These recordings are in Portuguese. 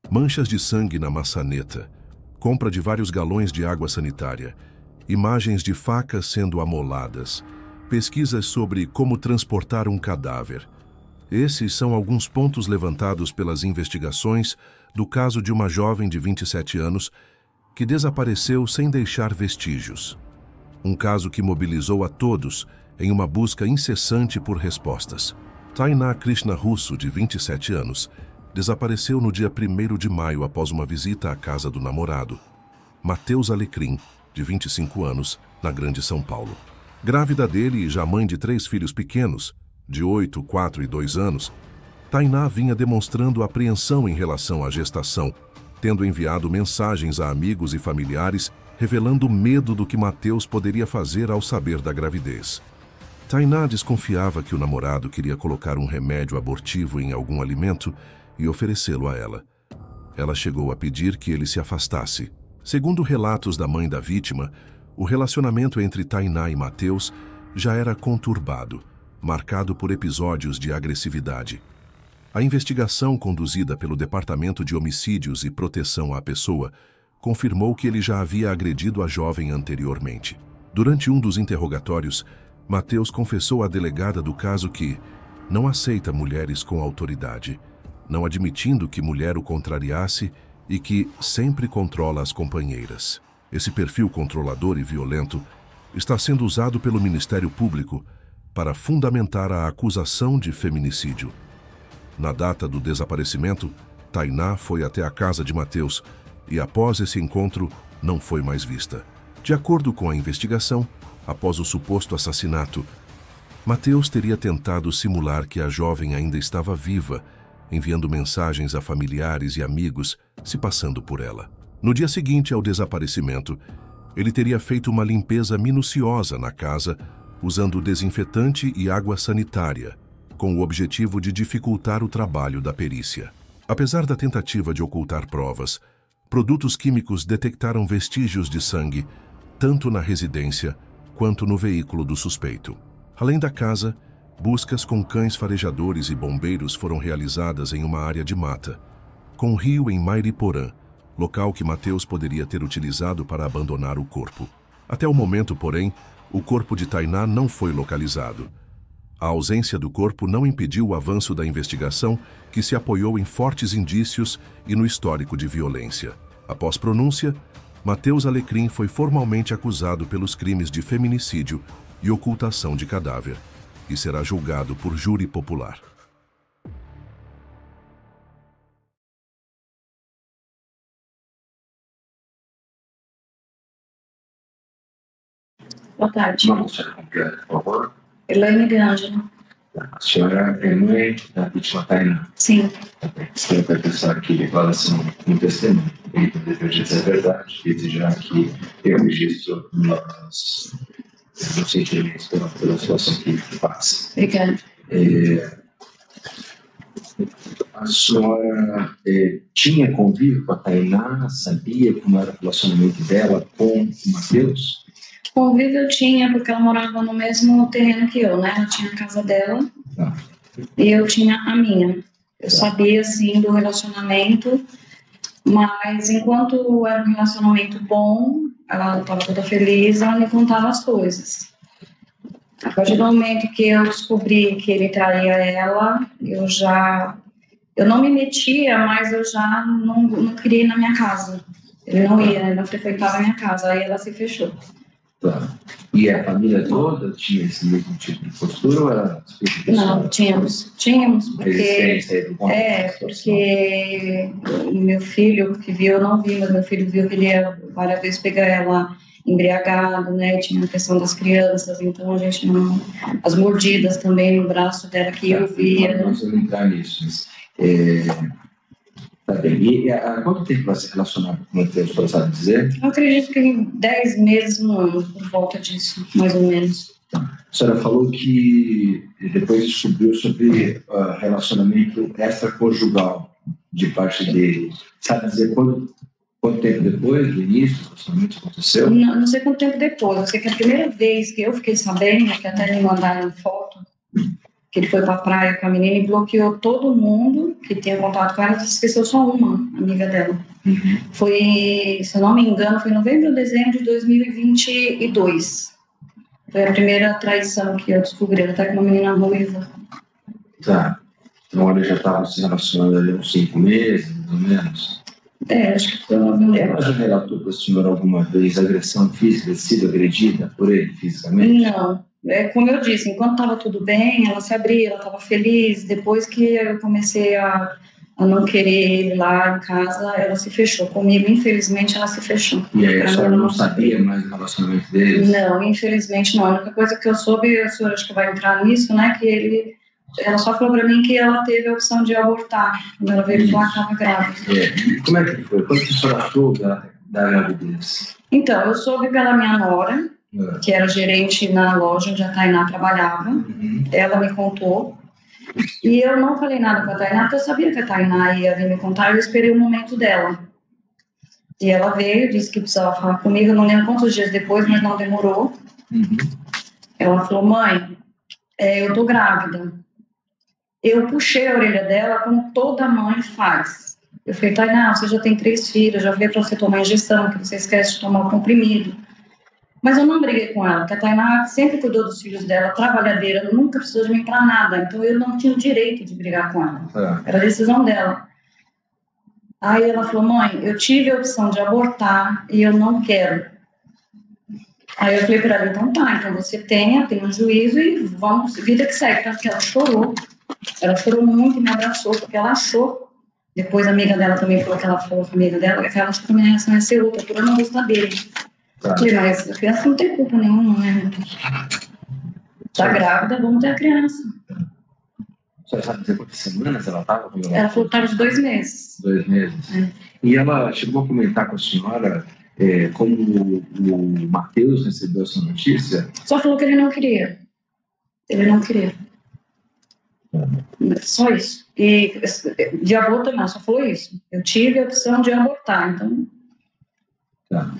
Manchas de sangue na maçaneta, compra de vários galões de água sanitária, imagens de facas sendo amoladas, pesquisas sobre como transportar um cadáver. Esses são alguns pontos levantados pelas investigações do caso de uma jovem de 27 anos que desapareceu sem deixar vestígios. Um caso que mobilizou a todos em uma busca incessante por respostas. Tainá Krishna Russo, de 27 anos, desapareceu no dia 1º de maio após uma visita à casa do namorado, Matheus Alecrim, de 25 anos, na Grande São Paulo. Grávida dele e já mãe de 3 filhos pequenos, de 8, 4 e 2 anos, Tainá vinha demonstrando apreensão em relação à gestação, tendo enviado mensagens a amigos e familiares revelando medo do que Matheus poderia fazer ao saber da gravidez. Tainá desconfiava que o namorado queria colocar um remédio abortivo em algum alimento e oferecê-lo a ela. Ela chegou a pedir que ele se afastasse. Segundo relatos da mãe da vítima, o relacionamento entre Tainá e Matheus já era conturbado, marcado por episódios de agressividade. A investigação conduzida pelo Departamento de Homicídios e Proteção à Pessoa confirmou que ele já havia agredido a jovem anteriormente. Durante um dos interrogatórios, Matheus confessou à delegada do caso que não aceita mulheres com autoridade, não admitindo que mulher o contrariasse e que sempre controla as companheiras. Esse perfil controlador e violento está sendo usado pelo Ministério Público para fundamentar a acusação de feminicídio. Na data do desaparecimento, Tainá foi até a casa de Matheus e, após esse encontro, não foi mais vista. De acordo com a investigação, após o suposto assassinato, Matheus teria tentado simular que a jovem ainda estava viva, enviando mensagens a familiares e amigos, se passando por ela. No dia seguinte ao desaparecimento, ele teria feito uma limpeza minuciosa na casa, usando desinfetante e água sanitária, com o objetivo de dificultar o trabalho da perícia. Apesar da tentativa de ocultar provas, produtos químicos detectaram vestígios de sangue, tanto na residência quanto no veículo do suspeito. Além da casa, buscas com cães farejadores e bombeiros foram realizadas em uma área de mata, com rio em Mairiporã, local que Matheus poderia ter utilizado para abandonar o corpo. Até o momento, porém, o corpo de Tainá não foi localizado. A ausência do corpo não impediu o avanço da investigação, que se apoiou em fortes indícios e no histórico de violência. Após pronúncia, Matheus Alecrim foi formalmente acusado pelos crimes de feminicídio e ocultação de cadáver e será julgado por júri popular. Boa tarde. Vamos ser completo, por favor. Elaine de Ângelo. A senhora é mãe da vítima Tainá. Sim. A senhora vai pensar que declaração no testemunho. Ele dever dizer a verdade e exigirá que eu registro nos sentimentos pela situação que passa. Obrigada. A senhora tinha convívio com a Tainá? Sabia como era o relacionamento dela com o Matheus? Convívio eu tinha, porque ela morava no mesmo terreno que eu, né? Ela tinha a casa dela e eu tinha a minha. Eu sabia, sim, do relacionamento, mas enquanto era um relacionamento bom, ela estava toda feliz, ela me contava as coisas. A partir do momento que eu descobri que ele traía ela, eu não me metia, mas eu já não queria ir na minha casa. Ele não ia, ele não frequentava a minha casa, aí ela se fechou. Tá. E a família toda tinha esse mesmo tipo de postura ou era Não, tínhamos, porque o meu filho que viu, eu não vi, mas meu filho viu que ele ia várias vezes pegar ela embriagado, né, tinha a questão das crianças, então a gente não, as mordidas também no braço dela que eu via. Não vamos entrar nisso, mas, tá bem. E há quanto tempo vai se relacionar com o Matheus, você sabe dizer? Eu acredito que em 10 meses, um ano, por volta disso, mais ou menos. A senhora falou que depois descobriu sobre relacionamento extraconjugal de parte dele. Sabe dizer quanto tempo depois do início do relacionamento aconteceu? Não sei quanto tempo depois. Eu sei que a primeira vez que eu fiquei sabendo, que até me mandaram foto, que ele foi pra praia com a menina e bloqueou todo mundo que tinha contato com ela, esqueceu só uma amiga dela. Foi, se eu não me engano, foi em novembro ou dezembro de 2022. Foi a primeira traição que eu descobri, ela tá com uma menina ruiva. Tá. Então ela já estava se relacionando ali uns 5 meses, mais ou menos. Acho que foi uma mulher. Ela já relatou para o senhor alguma vez agressão física, sido agredida por ele fisicamente? Não. Como eu disse, enquanto estava tudo bem, ela se abria, ela estava feliz. Depois que eu comecei a não querer ele lá em casa, ela se fechou. Comigo, infelizmente, ela se fechou. E aí a senhora não sabia mais do relacionamento deles? Não, infelizmente não. A única coisa que eu soube, a senhora acho que vai entrar nisso, né, que ela só falou para mim que ela teve a opção de abortar. Quando ela veio falar que estava grávida. Como é que foi? Quando a senhora soube da gravidez? Então, eu soube pela minha nora, que era gerente na loja onde a Tainá trabalhava. Ela me contou. E eu não falei nada com a Tainá, porque eu sabia que a Tainá ia vir me contar, eu esperei o momento dela. E ela veio, disse que precisava falar comigo, eu não lembro quantos dias depois, mas não demorou. Ela falou, mãe, eu tô grávida. Eu puxei a orelha dela como toda mãe faz. Eu falei, Tainá, você já tem 3 filhos, já veio para você tomar injeção, que você esquece de tomar o comprimido. Mas eu não briguei com ela, porque a Tainá sempre cuidou dos filhos dela, trabalhadeira, nunca precisou de mim para nada. Então eu não tinha o direito de brigar com ela. Era a decisão dela. Aí ela falou, mãe, eu tive a opção de abortar e eu não quero. Aí eu falei para ela, então tá, então você tem um juízo e vamos, vida que segue. Porque ela chorou. Ela chorou muito e me abraçou, porque ela achou. Depois a amiga dela também falou que ela falou com a amiga dela, que ela achou que a minha reação ia ser outra, por eu não gostar dele. Mas a criança não tem culpa nenhuma, né? Tá grávida, vamos ter a criança. Você sabe dizer quantas semanas ela estava? Ela falou que estava de 2 meses. 2 meses. E ela chegou a comentar com a senhora como o Matheus recebeu essa notícia? Só falou que ele não queria. Ele não queria. Só isso. E de aborto não, só falou isso. Eu tive a opção de abortar, então... Tá.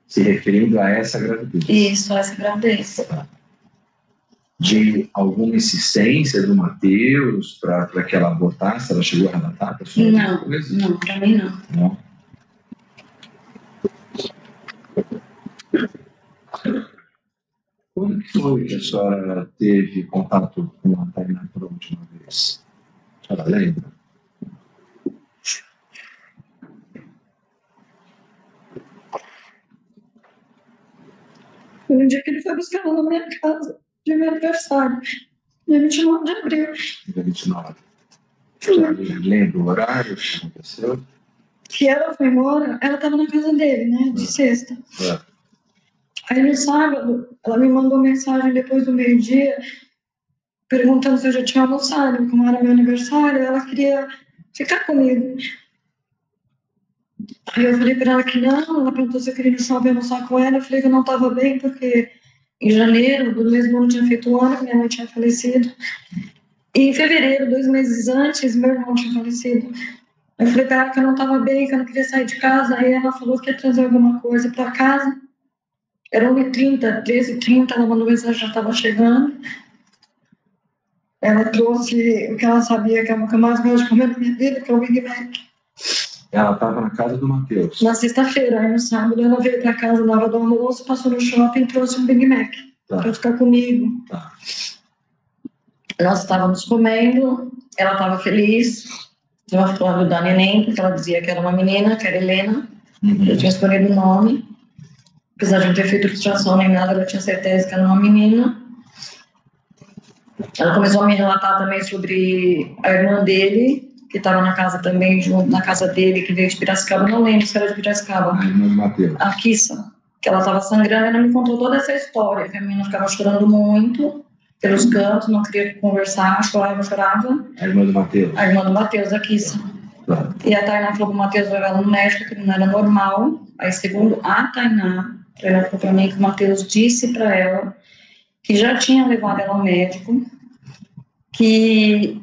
Se referindo a essa gravidez. Isso, a essa gravidez. Tá. De alguma insistência do Matheus para que ela abortasse? Ela chegou a relatar para a senhora? Não, para mim não. Não. Quando que foi que a senhora teve contato com a Tainá pela última vez? A senhora lembra? Foi um dia que ele foi buscar ela na minha casa, de meu aniversário, dia 29 de abril. Dia 29. Você lembra o horário que aconteceu? Que ela foi embora, ela estava na casa dele, né, de sexta. Aí no sábado, ela me mandou mensagem depois do meio-dia, perguntando se eu já tinha almoçado, como era meu aniversário, ela queria ficar comigo. Aí eu falei para ela que não, ela perguntou se eu queria almoçar com ela, eu falei que eu não estava bem, porque em janeiro do mesmo ano tinha feito 1 ano que minha mãe tinha falecido. E em fevereiro, 2 meses antes, meu irmão tinha falecido. Eu falei para ela que eu não estava bem, que eu não queria sair de casa, aí ela falou que ia trazer alguma coisa para casa. Era 1h30, 13h30, ela mandou mensagem, já estava chegando. Ela trouxe o que ela sabia que é o que eu mais gosto de comer na minha vida, que é o Big Mac. Ela estava na casa do Matheus? Na sexta-feira, aí no sábado, ela veio para casa na hora do almoço, passou no shopping e trouxe um Big Mac para ficar comigo. Tá. Nós estávamos comendo, ela estava feliz. Estava falando da neném, porque ela dizia que era uma menina, que era Helena. Eu tinha escolhido o nome. Apesar de não ter feito ilustração nem nada, ela tinha certeza que era uma menina. Ela começou a me relatar também sobre a irmã dele, que estava na casa também, junto na casa dele, que veio de Piracicaba. Não lembro se era de Piracicaba. A irmã do Matheus. A Kissa, que ela estava sangrando, e ela me contou toda essa história, que a menina ficava chorando muito pelos cantos, não queria conversar, chorava. A irmã do Matheus? A irmã do Matheus, a Kissa. E a Tainá falou que o Matheus levou ela no médico, que ele não era normal. Aí, segundo a Tainá falou para mim que o Matheus disse para ela que já tinha levado ela ao médico, que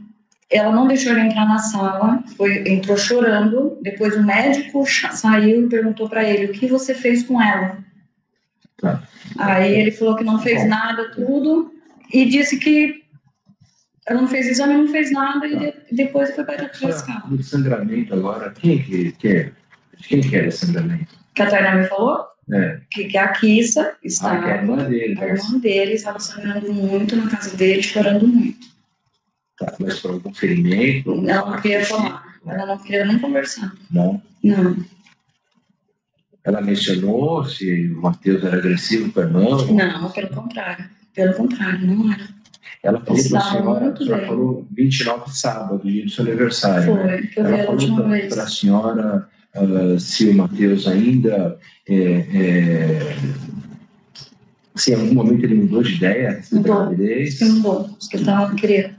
ela não deixou ele entrar na sala, entrou chorando. Depois o médico saiu e perguntou para ele: o que você fez com ela? Aí ele falou que não fez nada, tudo, e disse que Ela não fez exame, não fez nada e depois foi para Piracicaba. O sangramento agora, quem que é? De quem que era sangramento? Que a Tainá me falou? Que a Kissa estava, que é a irmã dele estava sangrando muito na casa dele, chorando muito. Tá, mas por algum ferimento? Ela não queria falar, ela não queria nem conversar. Não? Não. Ela mencionou se o Matheus era agressivo com a irmã? Não, pelo contrário, não era. Ela falou para a senhora falou 29 sábado, dia do seu aniversário. Foi, né? que eu vi a última vez. Para a senhora se o Matheus ainda se em algum momento ele mudou de ideia? Mudou, disse que mudou, disse que ele não queria.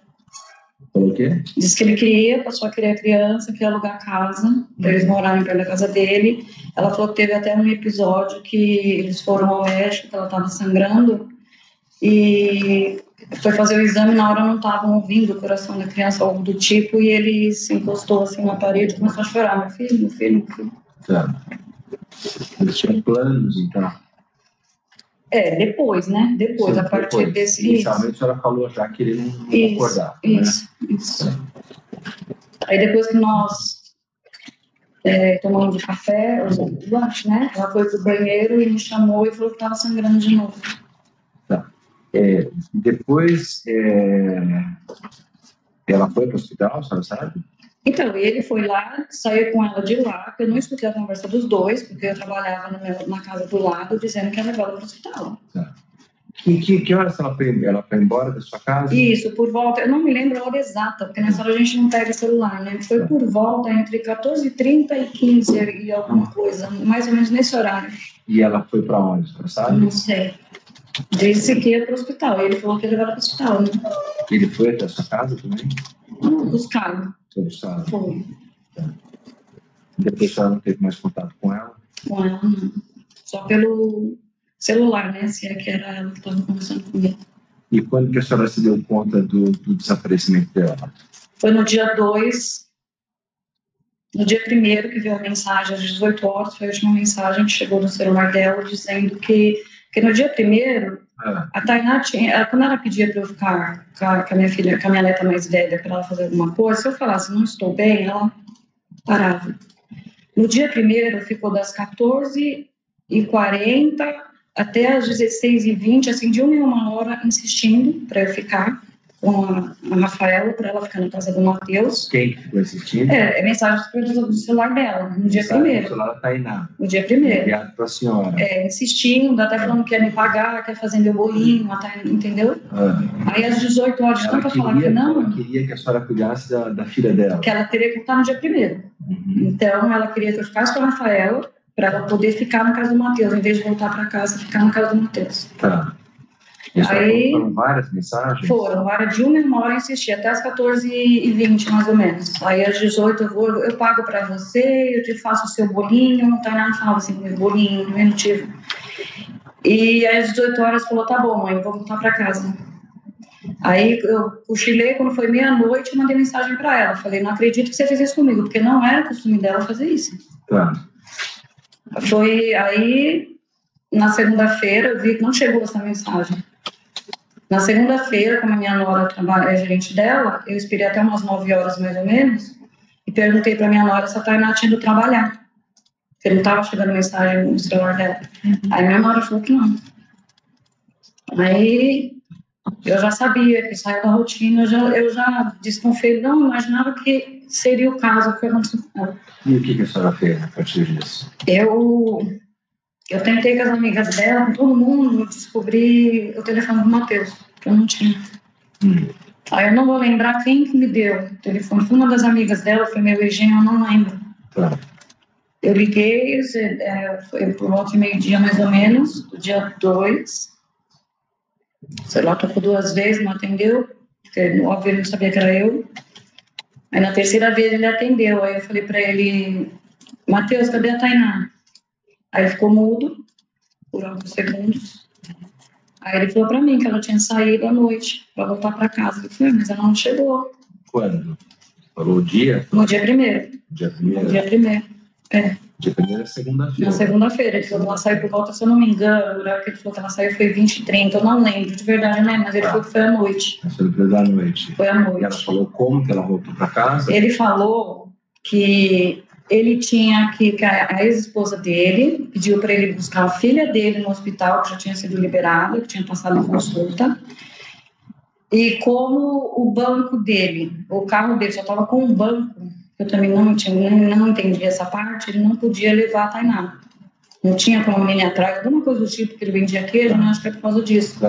Falou o quê? Disse que ele queria, passou a querer a criança, queria alugar a casa, para eles morarem perto da casa dele. Ela falou que teve até um episódio que eles foram ao médico, que ela estava sangrando, e foi fazer o exame, na hora não estavam ouvindo o coração da criança, algo do tipo, e ele se encostou assim na parede e começou a chorar, meu filho. Tá. Eles tinham planos, então? Depois, né? Depois, a partir desse... Inicialmente a senhora falou já que ele não acordava, isso. Aí depois que nós tomamos de café, o lanche, né? Ela foi pro banheiro e me chamou e falou que estava sangrando de novo. Tá. Depois, ela foi para o hospital, a senhora sabe? Então, ele foi lá, saiu com ela de lá, porque eu não escutei a conversa dos dois, porque eu trabalhava na casa do lado, dizendo que ia levar ela para o hospital. Tá. Que horas ela foi embora da sua casa? Isso, por volta, eu não me lembro a hora exata, porque nessa hora a gente não pega celular, né? Foi por volta entre 14h30 e 15 e alguma coisa, mais ou menos nesse horário. E ela foi para onde, você sabe? Não sei. Disse que ia para o hospital, e ele falou que ia levar ela para o hospital, né? Ele foi até a sua casa também? Não, buscaram. Foi. Tá. Depois ela não teve mais contato com ela? Com ela, não. Só pelo celular, né? Se é que era ela que estava conversando comigo. E quando que a senhora se deu conta do desaparecimento dela? Foi no dia 2, no dia 1º que veio a mensagem, às 18 horas, foi a última mensagem que chegou no celular dela, dizendo que no dia 1º, a Tainá tinha, quando ela pedia para eu ficar com a minha filha, com a minha neta mais velha, para ela fazer alguma coisa, se eu falasse não estou bem, ela parava. No dia 1º, ficou das 14h40 até as 16h20, assim, de 1 em 1 hora, insistindo para eu ficar com a Rafaela, para ela ficar na casa do Matheus. Quem que ficou insistindo? Mensagem do celular dela, no dia 1º. Do celular da Tainá. No dia 1º. Enviado para a senhora. Insistindo, até falando que ia me pagar, quer fazer meu bolinho, entendeu? Aí às 18 horas, tanto para falar que não... Ela queria que a senhora cuidasse da filha dela. Que ela teria que estar no dia 1º. Então, ela queria que eu ficasse com a Rafaela, para ela poder ficar na casa do Matheus, em vez de voltar para casa, ficar na casa do Matheus. Tá. Aí, foram várias mensagens? Foram, várias, de 1 em 1 hora eu insisti, até as 14h20, mais ou menos. Aí às 18 eu pago para você, eu te faço o seu bolinho, não tá nada, falava assim, meu bolinho, diminutivo. E aí às 18 horas falou, tá bom, mãe, eu vou voltar para casa. Aí eu cochilei, quando foi meia-noite, eu mandei mensagem para ela. Falei, não acredito que você fez isso comigo, porque não era costume dela fazer isso. Tá. Foi aí, na segunda-feira, eu vi que não chegou essa mensagem. Na segunda-feira, como a minha nora é gerente dela, eu esperei até umas 9 horas mais ou menos e perguntei para minha nora se a Tainá tinha ido trabalhar. Porque não estava chegando mensagem no celular dela. Aí minha nora falou que não. Aí eu já sabia que saiu da rotina, eu já desconfiei, não imaginava que seria o caso que aconteceu com ela. E o que a senhora fez a partir disso? Eu tentei com as amigas dela, com todo mundo, descobri o telefone do Matheus, que eu não tinha. Aí eu não vou lembrar quem que me deu o telefone. Foi uma das amigas dela, foi meu engenho, eu não lembro. Tá. Eu liguei, foi por volta de meio-dia mais ou menos, do dia 2. Sei lá, tocou 2 vezes, não atendeu, porque óbvio ele não sabia que era eu. Aí na terceira vez ele atendeu, aí eu falei pra ele, Matheus, cadê a Tainá? Aí ele ficou mudo, por alguns segundos. Aí ele falou pra mim que ela tinha saído à noite, pra voltar pra casa. Eu falei, mas ela não chegou. Quando? Falou o dia? No dia 1º. Dia 1º? No dia 1º. De primeira a segunda-feira. Na segunda-feira. Ele falou que ela saiu por volta, se eu não me engano, o horário que ele falou que ela saiu foi 20h30. Eu não lembro de verdade, né? Mas ele falou que foi à noite. Foi à noite. Foi à noite. E ela falou como que ela voltou para casa? Ele falou que ele tinha que a ex-esposa dele pediu para ele buscar a filha dele no hospital, que já tinha sido liberada, que tinha passado em consulta. E como o banco dele, o carro dele só estava com um banco, eu também não entendi essa parte, ele não podia levar a Tainá. Não tinha como a menina atrás, alguma coisa do tipo que ele vendia queijo, não acho que é por causa disso.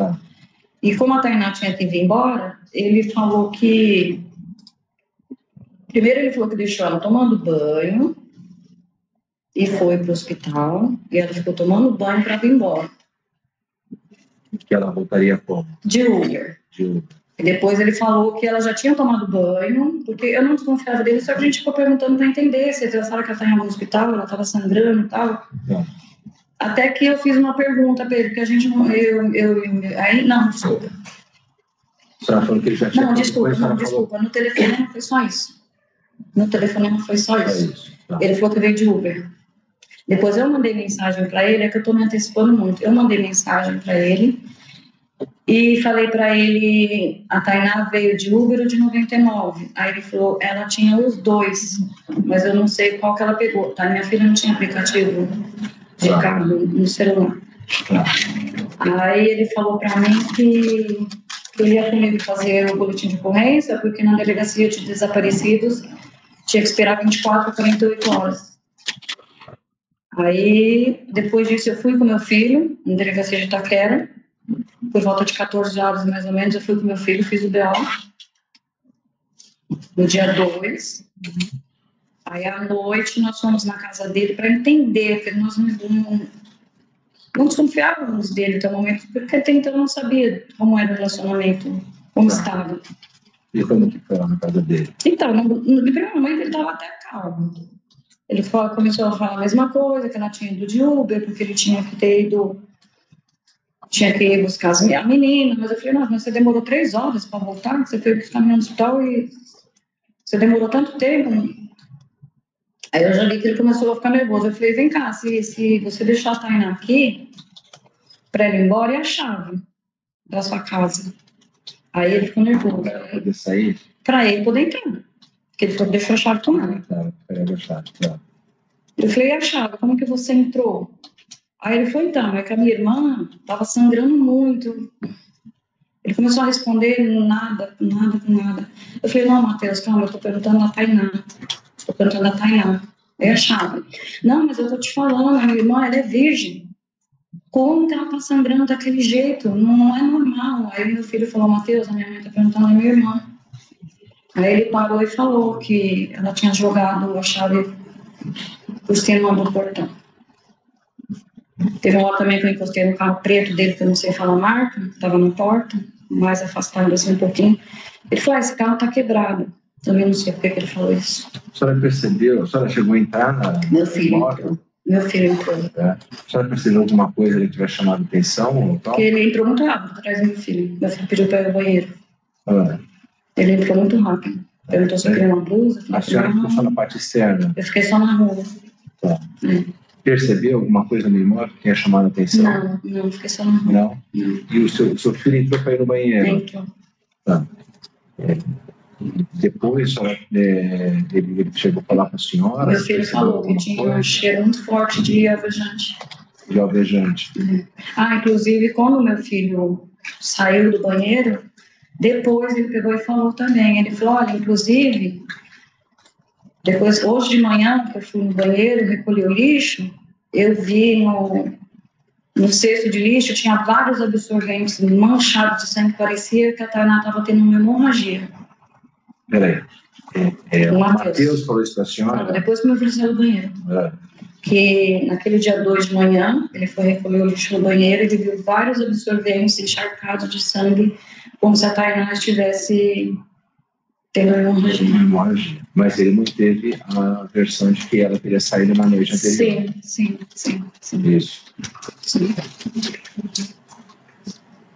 E como a Tainá tinha que ir embora, ele falou que... Primeiro ele falou que deixou ela tomando banho e foi para o hospital, e ela ficou tomando banho para vir embora. Que ela voltaria como? De Uber. E depois ele falou que ela já tinha tomado banho, porque eu não desconfiava dele, só que a gente ficou perguntando para entender se eles acharam que ela estava em algum hospital, ela estava sangrando e tal. Até que eu fiz uma pergunta para ele, porque a gente não... Não, desculpa. A senhora falou que ele já tinha... Não, desculpa. No telefonema foi só isso. Ele falou que veio de Uber. Depois eu mandei mensagem para ele, é que eu estou me antecipando muito. Eu mandei mensagem para ele e falei para ele, a Tainá veio de Uber ou de 99. Aí ele falou, ela tinha os dois, mas eu não sei qual que ela pegou. Tá? Minha filha não tinha aplicativo de carro no celular. Aí ele falou para mim que ele ia comigo fazer o boletim de ocorrência, porque na delegacia de desaparecidos tinha que esperar 24 a 48 horas. Aí, depois disso, eu fui com meu filho, na delegacia de Itaquera, por volta de 14 horas, mais ou menos, eu fui com meu filho, fiz o BO, no dia 2. Aí, à noite, nós fomos na casa dele para entender, porque nós não desconfiávamos dele até o momento, porque até então eu não sabia como era o relacionamento, como estava. E como que foi lá na casa dele? Então, no primeiro momento ele estava até calmo. Ele começou a falar a mesma coisa, que ela tinha ido de Uber, porque ele tinha que ir buscar a menina, mas eu falei, não, mas você demorou 3 horas para voltar, você foi buscar a menina no hospital e você demorou tanto tempo. Aí eu já vi que ele começou a ficar nervoso. Eu falei, vem cá, se você deixar a Tainá aqui, para ela ir embora, e a chave da sua casa? Aí ele ficou nervoso. Para ela poder sair? Para ele poder entrar. Porque ele deixou a chave tomada. Eu falei, e a chave? Como que você entrou? Aí ele falou, então, é que a minha irmã estava sangrando muito. Ele começou a responder nada. Eu falei, não, Matheus, calma, eu estou perguntando a Tainá. É a chave. Não, mas eu estou te falando, a minha irmã, ela é virgem. Como que ela está sangrando daquele jeito? Não é normal. Aí meu filho falou, Matheus, a minha mãe está perguntando a minha irmã. Aí ele parou e falou que ela tinha jogado a chave por cima do portão. Teve uma hora também que eu encostei no carro preto dele, que eu não sei falar a marca, estava na porta, mais afastado assim um pouquinho. Ele falou, esse carro está quebrado. Também não sei por que ele falou isso. A senhora percebeu? A senhora chegou a entrar na moto? Meu filho entrou. A senhora percebeu alguma coisa que tiver chamado atenção? Porque ele entrou muito rápido atrás do meu filho. Meu filho pediu para ir ao banheiro. Ele entrou muito rápido. Perguntou se eu queria uma blusa. A senhora ficou só na parte externa? Eu fiquei só na rua. Tá. Percebeu alguma coisa no imóvel que tenha chamado a atenção? Não, fiquei só na rua. Não? E o seu filho entrou para ir no banheiro? Entrou. Tá. Depois ele chegou a falar com a senhora? Meu filho falou que tinha um cheiro muito forte de alvejante. De alvejante. Inclusive, quando meu filho saiu do banheiro, depois ele pegou e falou também. Ele falou, olha, inclusive, depois, hoje de manhã, que eu fui no banheiro, recolhi o lixo, eu vi no cesto de lixo, tinha vários absorventes manchados de sangue, parecia que a Tainá estava tendo uma hemorragia. Peraí, o Matheus falou isso para a senhora? Depois que meu filho saiu do banheiro. Que naquele dia 2 de manhã, ele foi recolher o lixo no banheiro e ele viu vários absorventes encharcados de sangue, como se a Tainá estivesse tendo uma hemorragia. Mas ele não teve a versão de que ela teria saído na noite anterior? Sim. Isso. Sim.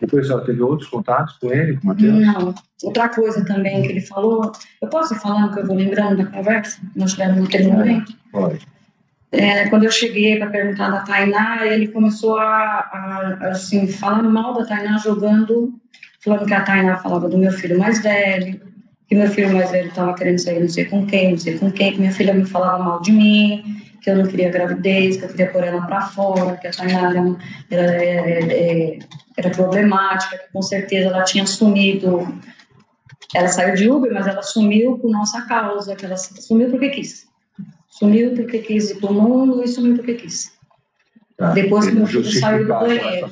Depois ela teve outros contatos com ele, com o Matheus? Não. Outra coisa também que ele falou, eu posso ir falando que eu vou lembrando da conversa que nós tivemos naquele momento? Pode. Quando eu cheguei para perguntar da Tainá, ele começou assim, falar mal da Tainá, falando que a Tainá falava do meu filho mais velho, que meu filho mais velho estava querendo sair não sei com quem, que minha filha me falava mal de mim, que eu não queria gravidez, que eu queria pôr ela para fora, que a Tainá era problemática, que com certeza ela tinha sumido. Ela saiu de Uber, mas ela sumiu por nossa causa, que ela sumiu porque quis. Sumiu porque quis ir para o mundo e sumiu porque quis. Tá. Depois que meu filho saiu do banheiro.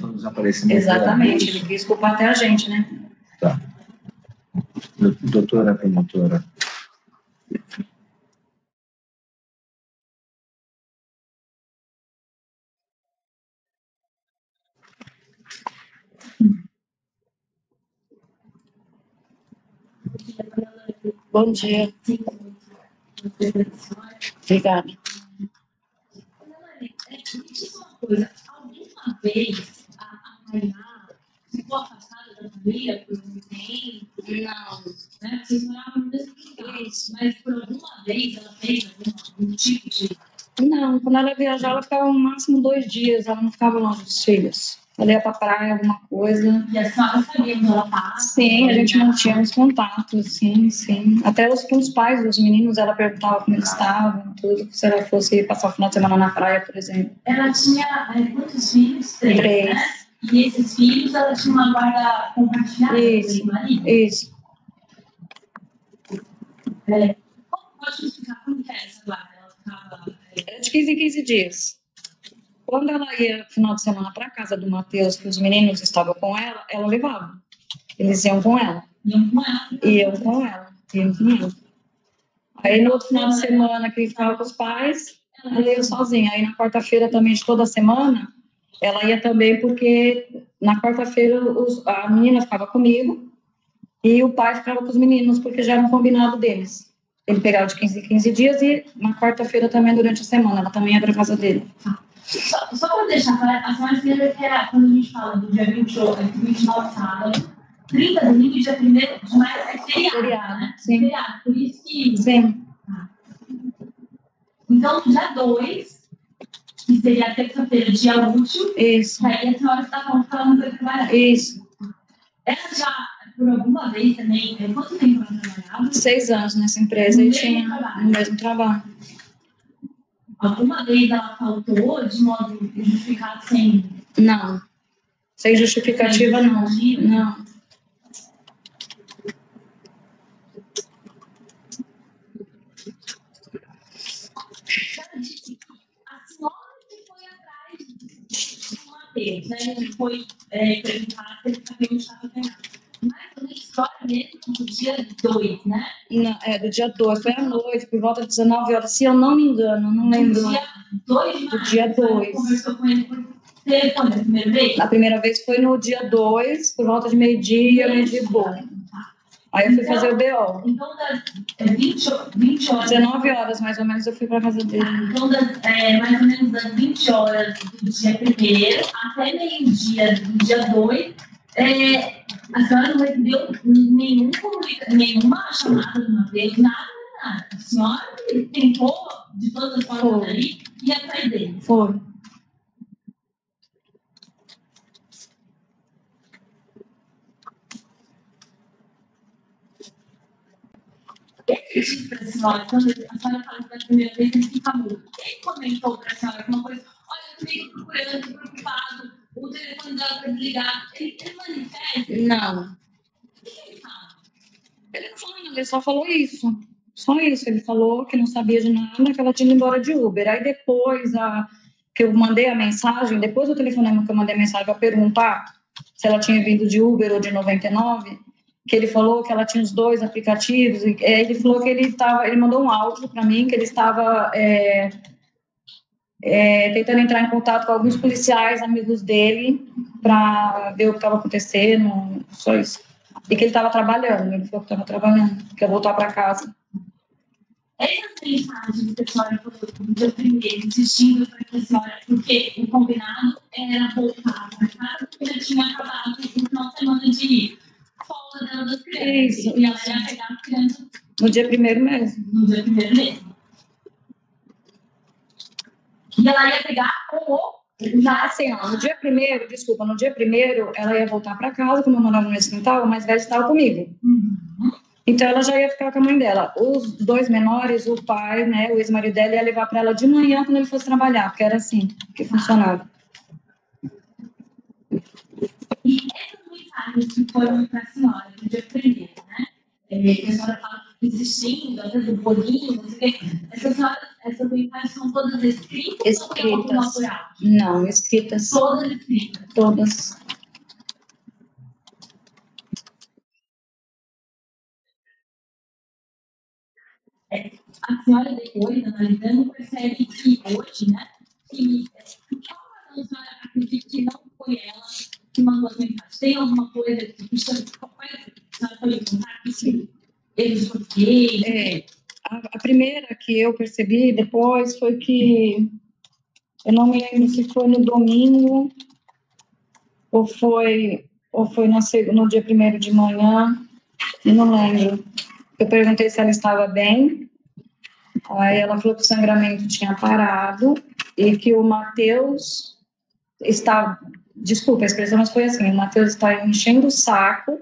Exatamente, ele quis culpar até a gente, né? Tá. Doutora promotora. Bom dia. Obrigada. Me diz uma coisa, alguma vez a Tainá ficou afastada da família por um tempo? Não. Né? Vocês moravam no mesmo lugar, mas por alguma vez ela fez algum tipo de... Não, quando ela viajava, ela ficava no máximo 2 dias, ela não ficava longe dos filhos. Ela ia pra praia, alguma coisa. E a senhora sabia onde ela estava? Sim, a gente mantinha os contatos, sim. Até com os pais dos meninos, ela perguntava como eles estavam, tudo. Se ela fosse passar o final de semana na praia, por exemplo. Ela tinha quantos filhos? 3. Né? E esses filhos, ela tinha uma guarda compartilhada com o marido? Isso. Pode explicar como que é essa guarda? Ela ficava... Era de 15 em 15 dias. Quando ela ia no final de semana para casa do Matheus, que os meninos estavam com ela levava. Eles iam com ela. Iam com ela. Aí no outro final de semana que ele ficava com os pais, ela ia sozinha. Aí na quarta-feira também de toda semana, ela ia também porque na quarta-feira a menina ficava comigo e o pai ficava com os meninos porque já era um combinado deles. Ele pegava de 15 em 15 dias e na quarta-feira também durante a semana, ela também ia para casa dele. Só para deixar claro, a senhora se lembra que era, quando a gente fala do dia 29 sábado, 30 domingo e dia 1º de maio é feriado, né? Sim. Feriado, por isso que... Sim. Então, no dia 2, que seria a terça-feira, dia útil, isso. Aí a senhora está falando para trabalhar. Isso. Ela já, por alguma vez também, quanto tempo ela trabalhava? 6 anos nessa empresa e tinha no mesmo trabalho. Alguma vez ela faltou de modo justificado sem... Não. Sem justificativa, não. Não. A senhora que foi atrás do Matheus, né? Ele foi perguntar se ele sabia onde estava ganhando. Mas a história mesmo do dia 2, né? Não, do dia 2, foi à noite, por volta de 19 horas, se eu não me engano, não lembro. Do dia 2 de maio, do dia 2. Conversou com ele por telefone a primeira vez? A primeira vez foi no dia 2, por volta de meio-dia, meio-dia e pouco. Aí eu fui fazer o BO. Então, das 20 horas... 19 horas, mais ou menos, eu fui para casa dele. Então, mais ou menos das 20 horas do dia 1º até meio-dia do dia 2, a senhora não recebeu nenhuma chamada do Matheus, nada. A senhora tentou, de todas as formas, ali, ir atrás dele. Foi. Para a senhora, quando a senhora fala da primeira vez, ele fica mudo. Ele comentou para a senhora alguma coisa, olha, eu estou procurando, preocupado, o telefone dela para desligar. Ele manifesta? Não. O que ele fala? Ele não falou nada, ele só falou isso. Só isso, ele falou que não sabia de nada, que ela tinha ido embora de Uber. Aí depois que eu mandei a mensagem, depois do telefonema que eu mandei a mensagem para perguntar se ela tinha vindo de Uber ou de 99, que ele falou que ela tinha os 2 aplicativos, e ele falou que ele mandou um áudio para mim, que ele estava tentando entrar em contato com alguns policiais, amigos dele, para ver o que estava acontecendo, só isso. E que ele estava trabalhando, ele falou que estava trabalhando, que ia voltar para casa. Essa mensagem que a senhora falou no dia 1º, insistindo para que a senhora, porque o combinado era voltar para casa, porque já tinha acabado o final de semana de folga dela das crianças. Isso. E ela ia pegar as crianças no dia 1º mesmo. No dia 1º mesmo. E ela ia pegar com o... Assim, ó, no dia primeiro, ela ia voltar para casa, como eu morava no mesmo quintal, o mais velho estava comigo. Então, ela já ia ficar com a mãe dela. Os 2 menores, o pai, né, o ex-marido dela, ia levar para ela de manhã quando ele fosse trabalhar, porque era assim que funcionava. E essas mensagens que foram para a senhora, no dia primeiro, né? A senhora fala existindo, às vezes o bolinho, não sei o quê. Essas mensagens são todas escritas ou é algo natural? Não, escritas. Todas escritas? Todas. A senhora depois, analisando, percebe que hoje, né, que qual razão a senhora acredita que não foi ela que mandou as mensagens? Tem alguma coisa que a senhora pode contar que eles português? A primeira que eu percebi depois foi que, eu não me lembro se foi no domingo ou foi no dia 1º de manhã, eu não lembro. Eu perguntei se ela estava bem, aí ela falou que o sangramento tinha parado e que o Matheus estava, desculpa a expressão, mas foi assim, o Matheus está enchendo o saco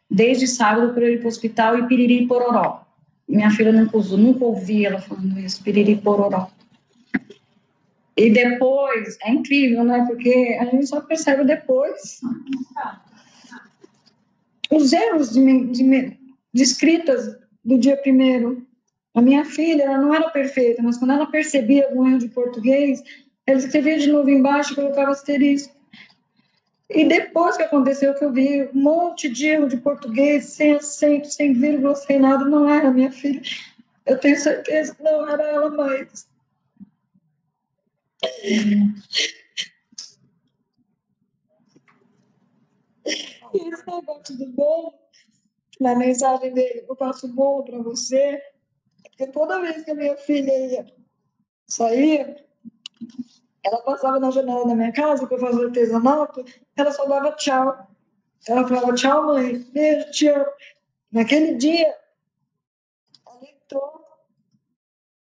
desde sábado para ir para o hospital e piriri pororó. Minha filha nunca ouvi ela falando isso, piriri pororó. E depois, é incrível, né? Porque a gente só percebe depois os erros de escritas do dia 1º. A minha filha, ela não era perfeita, mas quando ela percebia algum erro de português, ela escrevia de novo embaixo e colocava asterisco. E depois que aconteceu, que eu vi um monte de erro de português, sem acento, sem vírgula, sem nada, não era minha filha. Eu tenho certeza que não era ela mais. E esse negócio do bolo, na mensagem dele, eu passo o bolo para você, porque toda vez que a minha filha saía, ela passava na janela da minha casa, que eu fazia artesanato, ela só dava tchau. Ela falava, tchau, mãe, beijo, te amo. Naquele dia,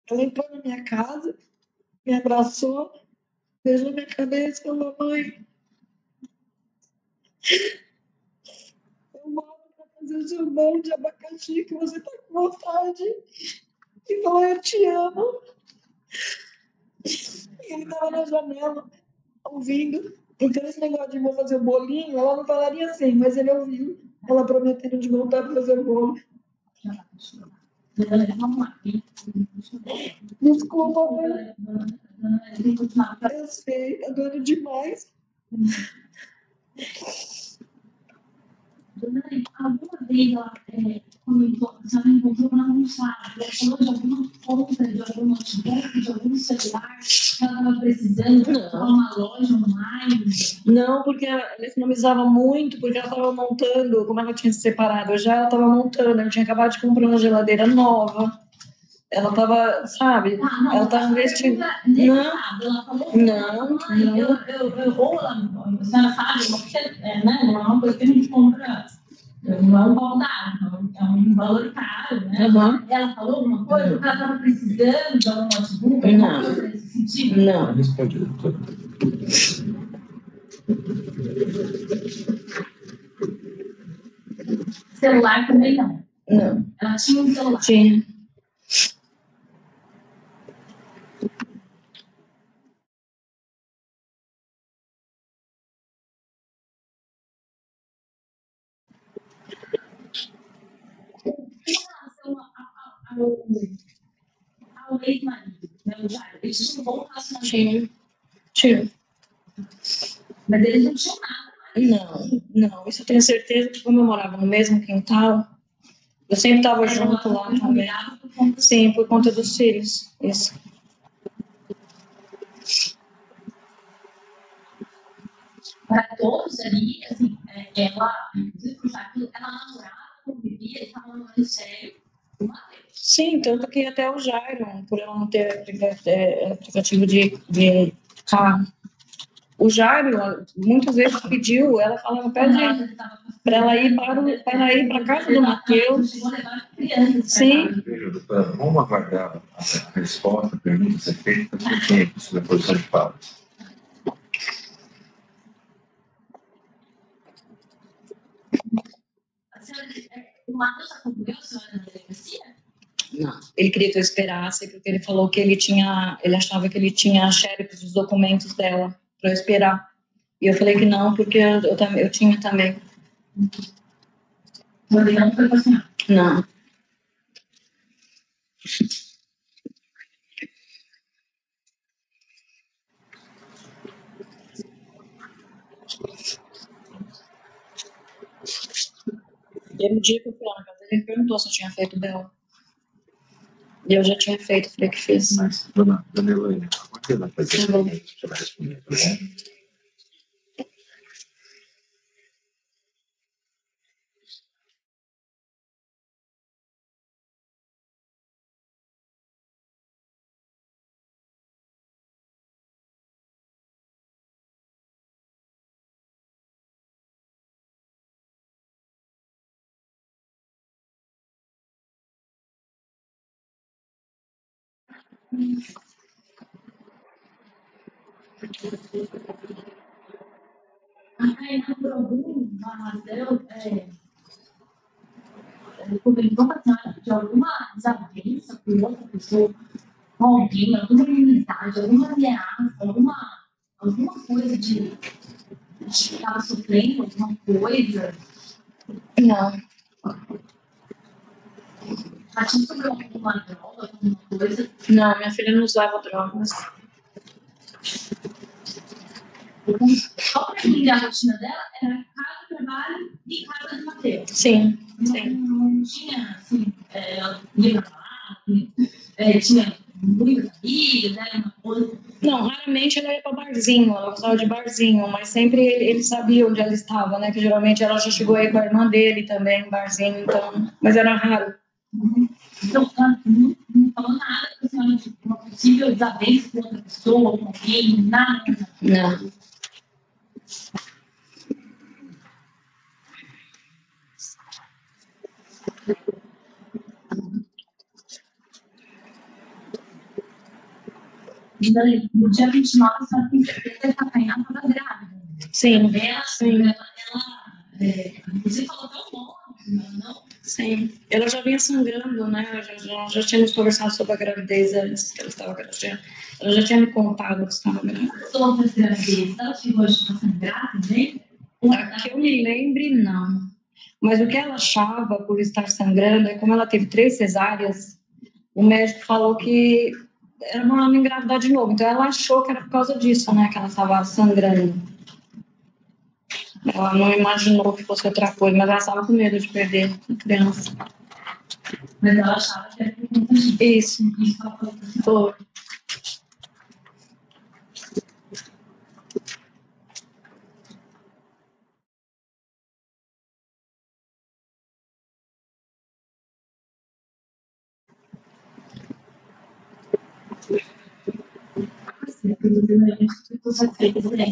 ela entrou na minha casa, me abraçou, beijou minha cabeça e falou, mãe, eu volto para fazer o seu bolo de abacaxi que você está com vontade. E falou, eu te amo. E ele estava na janela, ouvindo. Então, esse negócio de vou fazer o bolinho, ela não falaria assim, mas ele ouviu ela prometendo de voltar para fazer o bolo. Desculpa, mãe. Eu sei, adoro demais. Dona Ana, alguma vez ela comentou, a senhora encontrou uma almoçada, ela falou de alguma compra, de algum notebook, de algum celular, que ela estava precisando para uma loja online? Não, porque ela economizava muito, porque ela estava montando, como ela tinha se separado já, ela estava montando, ela tinha acabado de comprar uma geladeira nova. Ela estava, sabe, ela estava investindo. Não, ela falou, não. Ou ela, a senhora sabe, né, não é uma coisa que a gente compra, não é um pau d'água, é um valor caro, né? Uhum. Ela falou alguma coisa? Porque ela estava precisando de algum notebook, alguma coisa nesse sentido? Não. Responde. Celular também não. Não. Ela tinha um celular. Tinha. Ao ex-marido, né, o Jair, eles tinham um bom relacionamento. Tinha. Mas eles não tinham nada. Não, isso eu tenho certeza que como eu morava no mesmo quintal, eu sempre estava junto lá também. Sim, por conta dos filhos. Isso. Para todos ali, assim, ela namorava, convivia, estava namorando sério. Sim, tanto que até o Jairo, por ela não ter aplicativo de carro, O Jário, muitas vezes pediu, ela falava para ela ir para casa do Matheus. Sim. Veja, doutora, vamos aguardar a resposta, a pergunta ser feita, porque tem aqui sobre a posição de fala. O Matheus acompanhou a senhora na delegacia? Não, ele queria que eu esperasse, porque ele falou que ele achava que ele tinha xerox dos documentos dela, para eu esperar. E eu falei que não, porque eu tinha também. Mas ele não foi com a senhora? Não. E no dia que eu fui lá na casa dele, ele perguntou se eu tinha feito dela. E eu já tinha feito, falei que fiz. Mas, dona Elaine, pode ir lá fazer Tá bom. você vai responder, tá bom? Aí, por alguma razão, ele comentou com a senhora de alguma desavença com outra pessoa, com alguém, alguma inimizade, alguma ameaça, alguma coisa de que estava sofrendo alguma coisa. Não. A gente sofreu alguma droga, alguma coisa. Não, minha filha não usava drogas. Só para entender a rotina dela, era casa, trabalho e casa de Matheus. Sim, Não, sim. não tinha, assim, ela ia pra lá, tinha muitas amigas, era uma coisa. Não, raramente ela ia para barzinho, ela gostava de barzinho, mas sempre ele sabia onde ela estava, né? Que geralmente ela já chegou aí com a irmã dele também, em barzinho, então. Mas era raro. Então, ela não falou nada com a senhora de uma possível desavença com outra pessoa, com alguém, nada. Não. No dia 29, a senhora tem certeza que a Tainá estava grávida. Sim, Sim. Você falou tão bom, não? Sim. Ela já vinha sangrando, né? Já tínhamos conversado sobre a gravidez antes que ela estava grávida. Ela já tinha me contado que estava grávida. Outras gravidez, ela chegou a sangrar também? Que eu me lembre, não. Mas o que ela achava por estar sangrando é como ela teve 3 cesáreas, o médico falou que era para ela não engravidar de novo. Então ela achou que era por causa disso, né? Que ela estava sangrando. Ela não imaginou que fosse outra coisa, mas ela estava com medo de perder a criança. Mas ela achava que era por conta disso. Isso. Foi.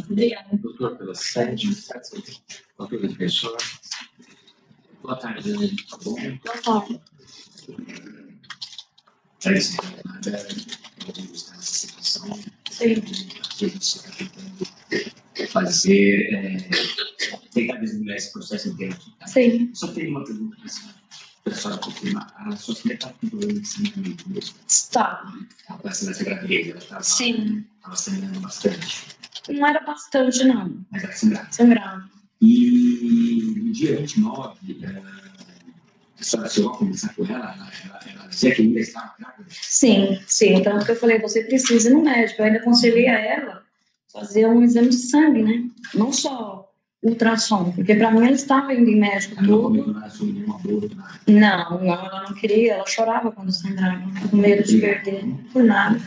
Obrigada. Doutor, pela sede, doutora defensora. Boa tarde, Elaine, tá bom? Boa tarde. Nessa situação, Sim. que a gente está tentando fazer, tentar desligar esse processo inteiro. Tá? Sim. Só tem uma pergunta para a senhora confirmar. A sua filha está com problema de sangue mesmo? Estava. Nessa gravidez, ela estava sangrando bastante. Não era bastante, não. Mas ela sangrava. Sangrava. E no dia 29, a senhora chegou a conversar com ela, ela dizia que ainda estava grávida. Sim, sim. Tanto que eu falei, você precisa ir no médico. Eu ainda aconselhei a ela fazer um exame de sangue, né? Não só ultrassom, porque para mim ela estava indo em médico tudo. Não, ela não queria, ela chorava quando sangrava, com medo de perder, por nada.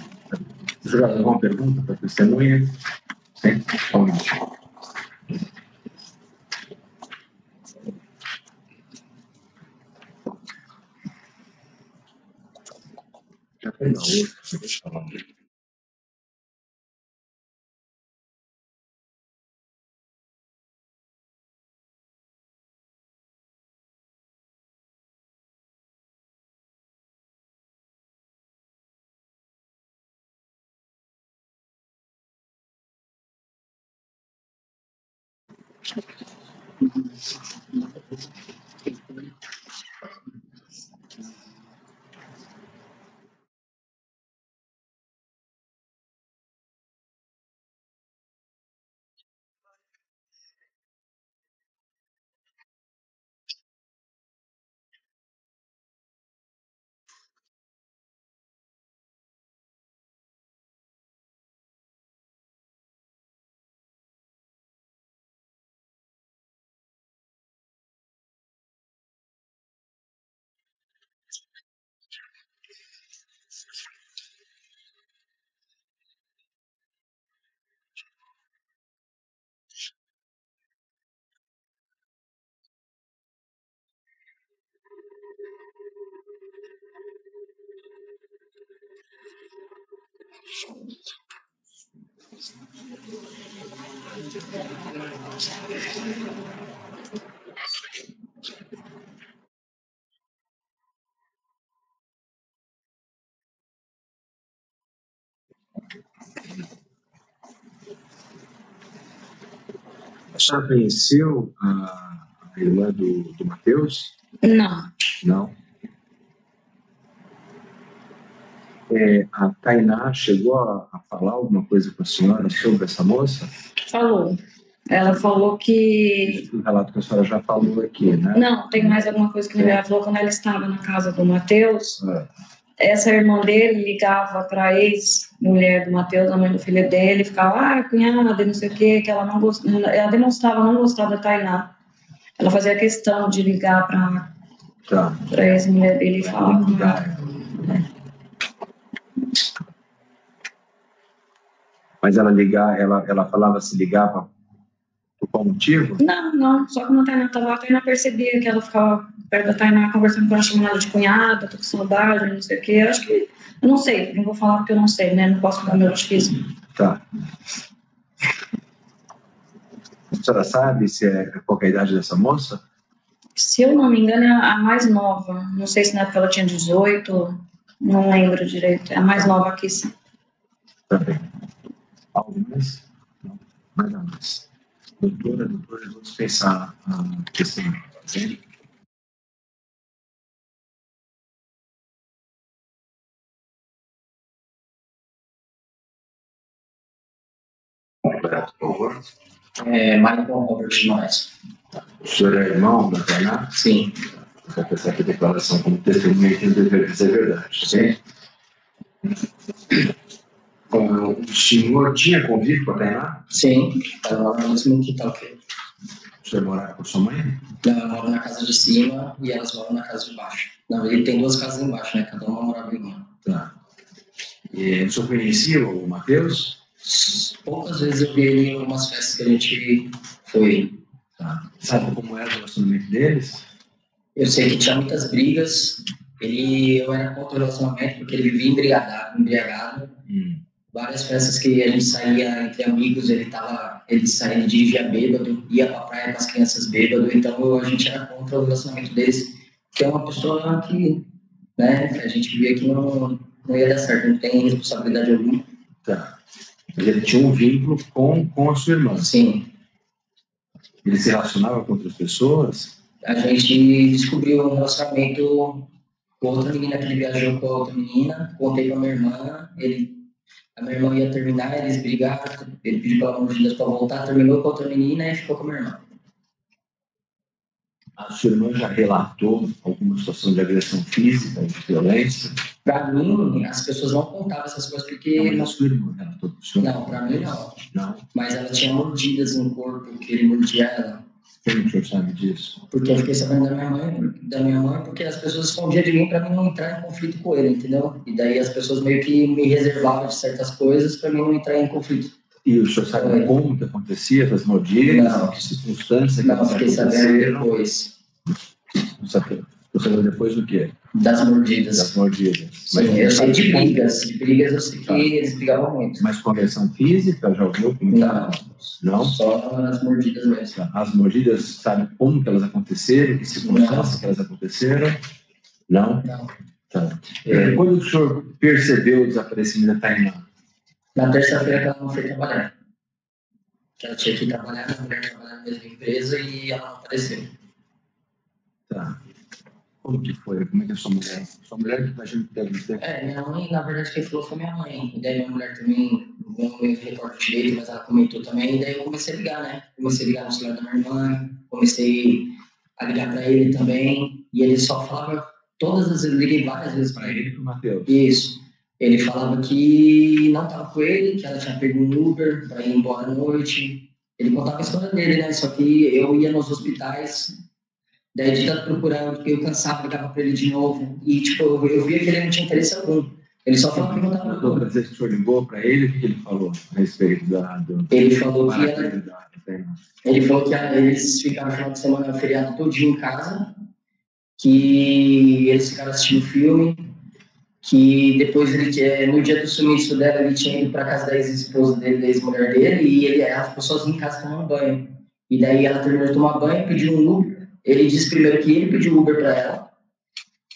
Jurado, alguma pergunta para a testemunha? Sim, vamos. Já tem uma outra, deixa eu falar. A senhora conheceu a irmã do Matheus? Não. Não. A Tainá chegou a falar alguma coisa com a senhora sobre essa moça? Falou. Ela falou que... O relato que a senhora já falou aqui, né? Não, tem mais alguma coisa que ela falou. Quando ela estava na casa do Matheus, essa irmã dele ligava para a ex-mulher do Matheus, a mãe do filho dele, ficava, cunhada, não sei o quê, que ela não gostava, ela demonstrava não gostar da Tainá. Ela fazia questão de ligar para a ex-mulher dele e falar com ela. Mas ela falava se ligava por qual motivo? Não, só quando a Tainá estava lá, a Tainá percebia que ela ficava perto da Tainá conversando com ela, chamando ela de cunhada, tô com saudade, não sei o quê. Eu acho que, eu não sei, não vou falar porque eu não sei, né? Não posso falar meu difícil. Tá. A senhora sabe qual é a idade dessa moça? Se eu não me engano, é a mais nova. Não sei se na época ela tinha 18, não lembro direito. É a mais nova aqui, sim. Tá bem. Algo mais? Não, mais nada mais. Doutora, vamos pensar a questão. Sim? Por favor. Michael Robert Moraes. O senhor é irmão da Tainá? Sim. Vai pensar que a declaração como testemunha tem que dizer a verdade. Sim. O senhor tinha convívio com a Tainá? Sim, ela mora no mesmo quintal que eu. O senhor morava com sua mãe? Ela mora na casa de cima e elas moram na casa de baixo. Na verdade, tem duas casas embaixo, né? Cada uma morava em uma. Tá. E o senhor conhecia o Matheus? Poucas vezes eu vi ele em algumas festas que a gente foi. Tá. Sabe como era o relacionamento deles? Eu sei que tinha muitas brigas. Eu era contra o relacionamento porque ele vivia embriagado. Várias festas que a gente saía entre amigos, ele saía, dirigia bêbado, ia pra praia com as crianças bêbado, então a gente era contra o relacionamento deles, que é uma pessoa que, né, a gente via que não ia dar certo, não tem responsabilidade alguma. Tá. Mas ele tinha um vínculo com a sua irmã? Sim. Ele se relacionava com outras pessoas? A gente descobriu um relacionamento com outra menina que ele viajou com a outra menina, contei pra minha irmã, a minha irmã ia terminar, eles brigaram, ele pediu pelo amor de Deus para voltar, terminou com outra menina e ficou com a minha irmã. A sua irmã já relatou alguma situação de agressão física, de violência? Para mim, as pessoas não contavam essas coisas porque... Não, a sua irmã relatou para o senhor? Não, para mim não. Não? Mas ela tinha mordidas no corpo, que ele mordia ela. Como o senhor sabe disso? Porque eu fiquei sabendo da minha mãe, porque as pessoas escondiam de mim para mim não entrar em conflito com ele, entendeu? E daí as pessoas meio que me reservavam de certas coisas para mim não entrar em conflito. E o senhor sabe como que acontecia essas mordidas? Não. Que circunstâncias que elas aconteceram? Não, fiquei sabendo depois. Você sabendo depois do quê? Das mordidas. Das mordidas. Sim, eu sei de brigas. De brigas eu sei que eles brigavam muito. Mas com agressão física, já ouviu? Não? Só as mordidas mesmo. As mordidas, sabe como que elas aconteceram? Que circunstâncias que elas aconteceram? Não? Não. Tá. Quando o senhor percebeu o desaparecimento da Tainá? Na terça-feira que ela não foi trabalhar. que ela tinha que trabalhar, a mulher trabalhava na mesma empresa e ela não apareceu. Tá. Como que foi? Como é que é sua mulher? Sua mulher que a gente deve ter? Minha mãe, na verdade, quem falou foi minha mãe. E daí minha mulher também, não me recordo direito, mas ela comentou também. E daí eu comecei a ligar, né? Comecei a ligar no celular da minha irmã, comecei a ligar para ele também. E ele só falava, todas as vezes, eu liguei várias vezes para ele. E pro Matheus? Isso. Ele falava que não estava com ele, que ela tinha pego um Uber para ir embora à noite. Ele contava a história dele, né? Só que eu ia nos hospitais. Daí, de tanto procurar, eu cansava, ligava pra ele de novo. E, tipo, eu via que ele não tinha interesse algum. Ele só falava que não tava no Todas as vezes que o senhor ligou pra ele, o que ele falou a respeito do... Ele falou que eles ficaram no final de semana, feriado todinho em casa, que eles ficaram assistindo filme, que depois, no dia do sumiço dela, ele tinha ido pra casa da ex-esposa dele, da ex-mulher dele, e ela ficou sozinha em casa tomando banho. E daí ela terminou de tomar banho, pediu um Uber. Ele disse primeiro que ele pediu Uber para ela.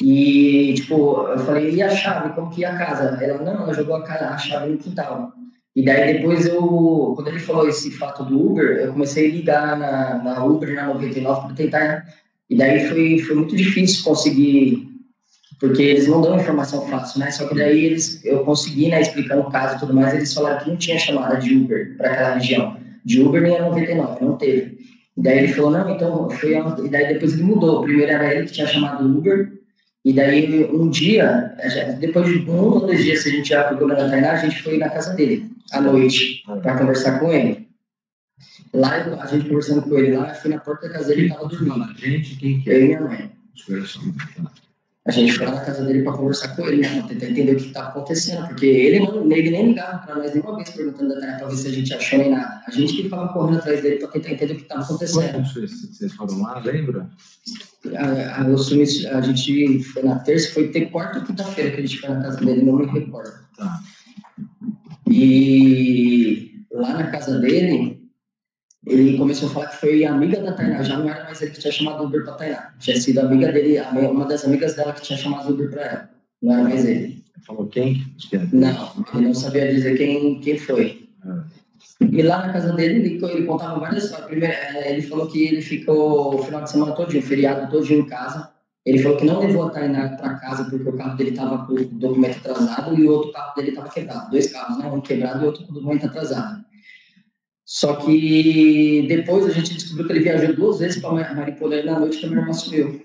E, tipo, eu falei, e a chave? Como que ia a casa? Ela jogou a chave no quintal. E daí depois quando ele falou esse fato do Uber, eu comecei a ligar na Uber, na 99, para tentar. E daí foi muito difícil conseguir, porque eles não dão informação fácil, né? Só que daí eu consegui, né, explicando o caso e tudo mais, eles falaram que não tinha chamada de Uber para aquela região. De Uber nem a 99, não teve. E daí ele falou, não, então foi... E daí depois ele mudou. Primeiro era ele que tinha chamado o Uber. E daí um dia, depois de 1 ou 2 dias que a gente já procurando a Tainá, a gente foi na casa dele, à noite, para conversar com ele. Lá, a gente conversando com ele lá, eu fui na porta da casa dele e ele estava dormindo. Gente, quem que é? Eu e minha mãe. A gente foi lá na casa dele para conversar com ele, né, para tentar entender o que estava acontecendo, porque ele nem ligava para nós nenhuma vez perguntando da Tainá para ver se a gente achou nem nada. A gente que ficava correndo atrás dele para tentar entender o que estava acontecendo. Quando vocês foram lá, lembra? A gente foi na terça, foi ter quarta ou quinta-feira que a gente foi na casa dele, não me recordo. Tá. E lá na casa dele, ele começou a falar que foi amiga da Tainá, já não era mais ele que tinha chamado Uber pra Tainá. Tinha sido amiga dele, uma das amigas dela que tinha chamado Uber pra ela. Não era mais ele. Falou quem? Não, ele não sabia dizer quem foi. E lá na casa dele, ele contava várias histórias. Primeiro, ele falou que ele ficou o final de semana todinho, feriado todinho em casa. Ele falou que não levou a Tainá para casa porque o carro dele estava com o documento atrasado e o outro carro dele estava quebrado. 2 carros, né? Um quebrado e outro com o documento atrasado. Só que depois a gente descobriu que ele viajou 2 vezes para Mariporã na noite que a minha irmã sumiu.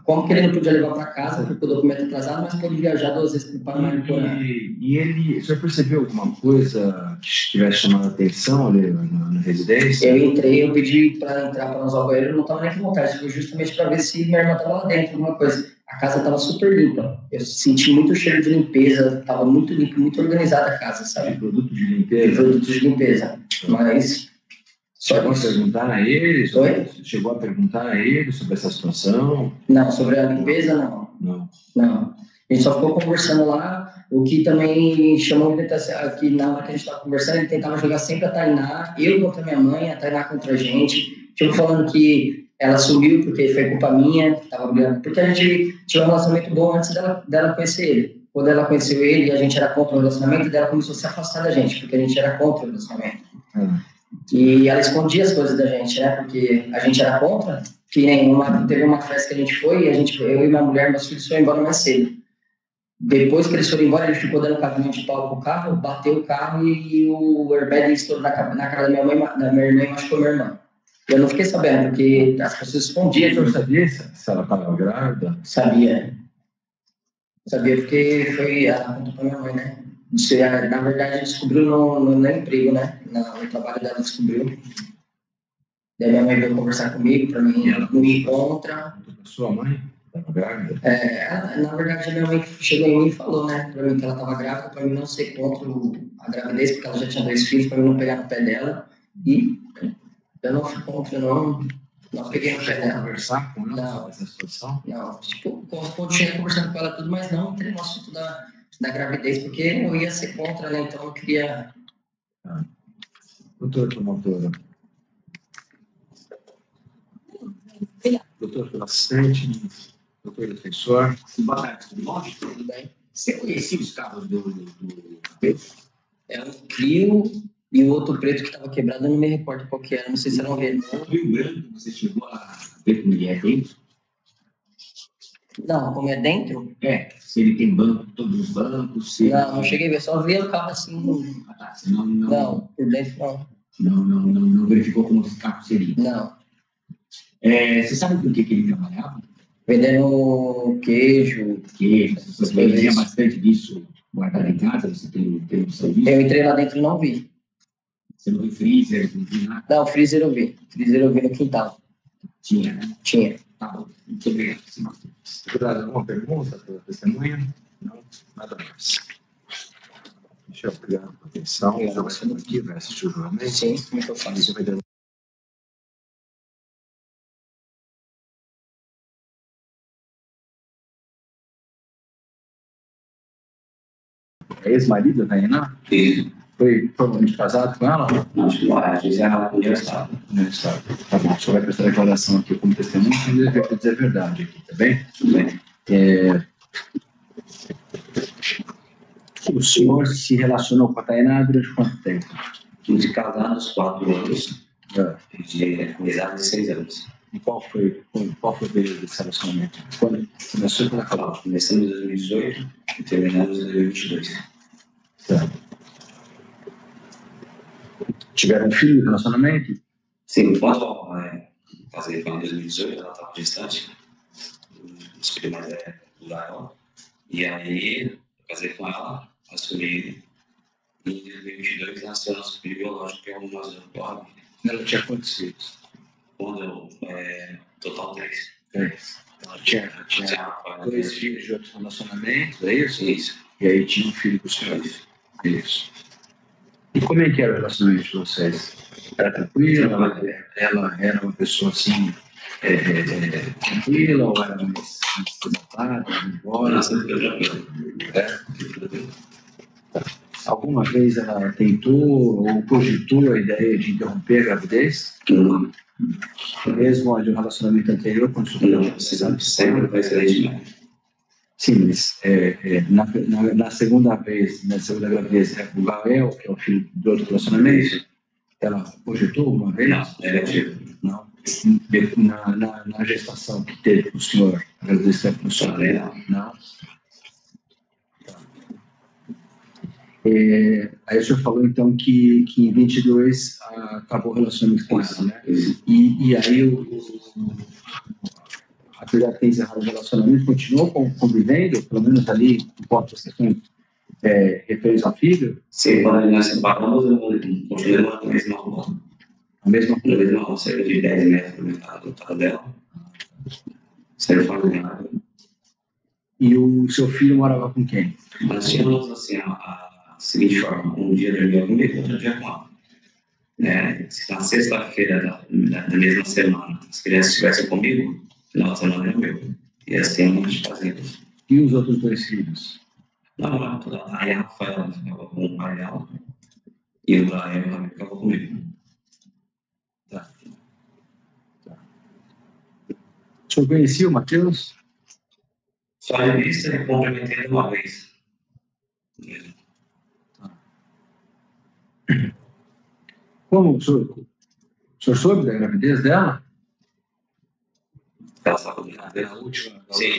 Como que ele não podia levar para casa porque o documento atrasado, mas pôde viajar 2 vezes para Mariporã. E ele, você percebeu alguma coisa que tivesse chamado a atenção ali na residência? Eu pedi para entrar para usar o banheiro, eu não estava nem com vontade, foi justamente para ver se minha irmã estava lá dentro, alguma coisa. A casa estava super limpa, eu senti muito cheiro de limpeza, estava muito limpa, muito organizada a casa, sabe? De produto de limpeza? De produtos de limpeza, mas... Chegou a perguntar a ele? Chegou a perguntar a ele sobre essa situação? Não, sobre a limpeza, não. A gente só ficou conversando lá. O que também chamou muita atenção, que na hora que a gente estava conversando, ele tentava jogar sempre a Tainá, eu contra minha mãe, a Tainá contra a gente. Tipo, falando que ela sumiu porque foi culpa minha, que estava brigando. Porque a gente tinha um relacionamento bom antes dela conhecer ele. Quando ela conheceu ele e a gente era contra o relacionamento, ela começou a se afastar da gente, porque a gente era contra o relacionamento. E ela escondia as coisas da gente, né? Porque a gente era contra. Que teve uma festa que a gente foi, eu e minha mulher, meus filhos foram embora mais cedo. Depois que eles foram embora, ele ficou dando caminho de pau pro carro, bateu o carro e o airbag estourou na cara da minha irmã e machucou minha irmã. Eu não fiquei sabendo, porque as pessoas escondiam. Você sabia se ela estava grávida? Sabia porque ela contou pra minha mãe, né? Na verdade, descobriu no emprego, né? No trabalho dela, descobriu. Daí minha mãe veio conversar comigo, pra mim, me encontra. Sua mãe estava grávida? Na verdade, minha mãe chegou em mim e falou, né? Pra mim que ela estava grávida, pra mim não ser contra a gravidez, porque ela já tinha 2 filhos, pra mim não pegar no pé dela. E eu não fui contra, não peguei no pé dela. Conversar com ela sobre essa situação? Não, tipo, continuei conversando com ela tudo, mas não entrei no assunto da gravidez, porque eu ia ser contra, né? Então eu queria... Doutor promotora. Doutor assistente, doutor defensor. Boa tarde, tudo bom? Tudo bem. Você conhecia os carros do Pedro? É um Clio E o outro preto que estava quebrado, eu não me recordo qual que era, não sei se era um Renault. O Rio Branco, você chegou a ver como ele é dentro? Não, como é dentro? Se ele tem banco, todos os bancos. Não cheguei a ver, só vi o carro assim. Não, por dentro não. Não verificou como esse carro seria. Não. Você sabe por que ele trabalhava? Vendendo queijo. Você vendia bastante disso guardado em casa? Você tem um serviço? Eu entrei lá dentro e não vi. Você não viu freezer, não viu nada? Não, freezer eu vi. Freezer eu vi no quintal. Tinha, né? Tinha. Tá bom. Muito obrigado. Deputado, alguma pergunta para a testemunha? Não, nada mais. Deixa eu pegar a atenção. Já vai ser aqui, vai assistir o julgamento. Sim, como é que eu faço? Você vai dar... É ex-marido da Tainá? Isso. Foi formalmente casado com ela? Não, acho que não. Às vezes ela podia estar. Não está. Tá bom, o senhor vai prestar declaração aqui como testemunha e ele vai dizer a verdade aqui, tá bem? Tudo bem. O senhor se relacionou com a Tainá durante quanto tempo? De casados, 4 anos. De amizade, 6 anos. E qual foi o período desse relacionamento? Quando começou pela Cláudia? Começamos em 2018 e terminamos em 2022. Tá. Tiveram um filho no relacionamento? Sim, quando casei com ela em 2018, ela estava distante. Os filhos mais do Gael. E aí, eu casei com ela, assumi. E em 2022 nasceu nosso filho biológico, que é o Mazão Corre. Ela tinha quantos filhos? Quando total 3. 3. Ela tinha 2 filhos de outros relacionamentos, é isso? Isso. E aí tinha um filho com os senhores. Isso. E como é que era o relacionamento de vocês? Era tranquila? Ela era uma pessoa assim, tranquila ou era mais exaltada, embora? Alguma vez ela tentou ou cogitou a ideia de interromper a gravidez? Não. Mesmo de um relacionamento anterior, quando Não, precisamos sempre vai ser legitimado. Sim, mas na segunda vez, na segunda gravidez, o Gael, que é o filho do outro relacionamento, ela cogitou alguma vez? Não, negativo. Não. Na gestação que teve com o senhor, a gravidez teve com o senhor? Não. Tá. Aí o senhor falou então que em 22 acabou o relacionamento com ela, né? E aí apesar de ter encerrado o relacionamento, continuou convivendo, pelo menos ali, enquanto as questões referentes ao filho? Sim, quando nós separamos, eu continuei na mesma rua. A mesma Na mesma rua, cerca de 10 metros da casa dela. Sempre familiar. E o seu filho morava com quem? Nós tínhamos assim, a seguinte forma: um dia dormia comigo, outro dia com ela. Se na sexta-feira da mesma semana as crianças estivessem comigo, final de semana é meu. E assim a gente fazia. E os outros 2 filhos? Não, aí a Rafaela ficava com o pai dela e o Brian ficava comigo. Tá. O senhor conhecia o Matheus? Só em vista e cumprimentei uma vez. Como o senhor soube da gravidez dela? Ela estava comigo. Da última? Sim.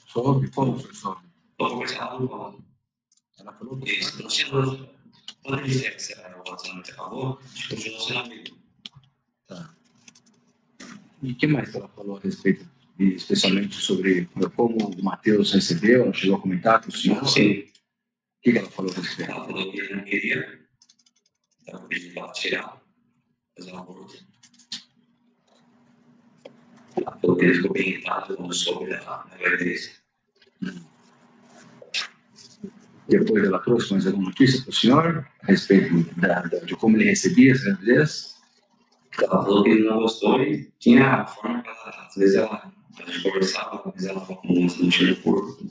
Soube? Como o senhor soube? Eu conversei ela no colo. Ela falou com Isso, não tinha dúvida. Quando ele disser que o relacionamento acabou, a gente continua sendo amigo. Tá. E o que mais ela falou a respeito, especialmente sobre como o Matheus recebeu? Ela chegou a comentar com o senhor? Sim. O que ela falou a respeito? Ela falou que ele não queria. Ela pediu para ela tirar, fazer um aborto. Ela falou que ele ficou bem irritado quando soube da gravidez. Depois ela trouxe mais alguma notícia para o senhor a respeito de como ele recebia essa gravidez? Ela falou que ele não gostou e tinha a forma que ela, às vezes a gente conversava, às vezes ela falava com umas notícias no corpo.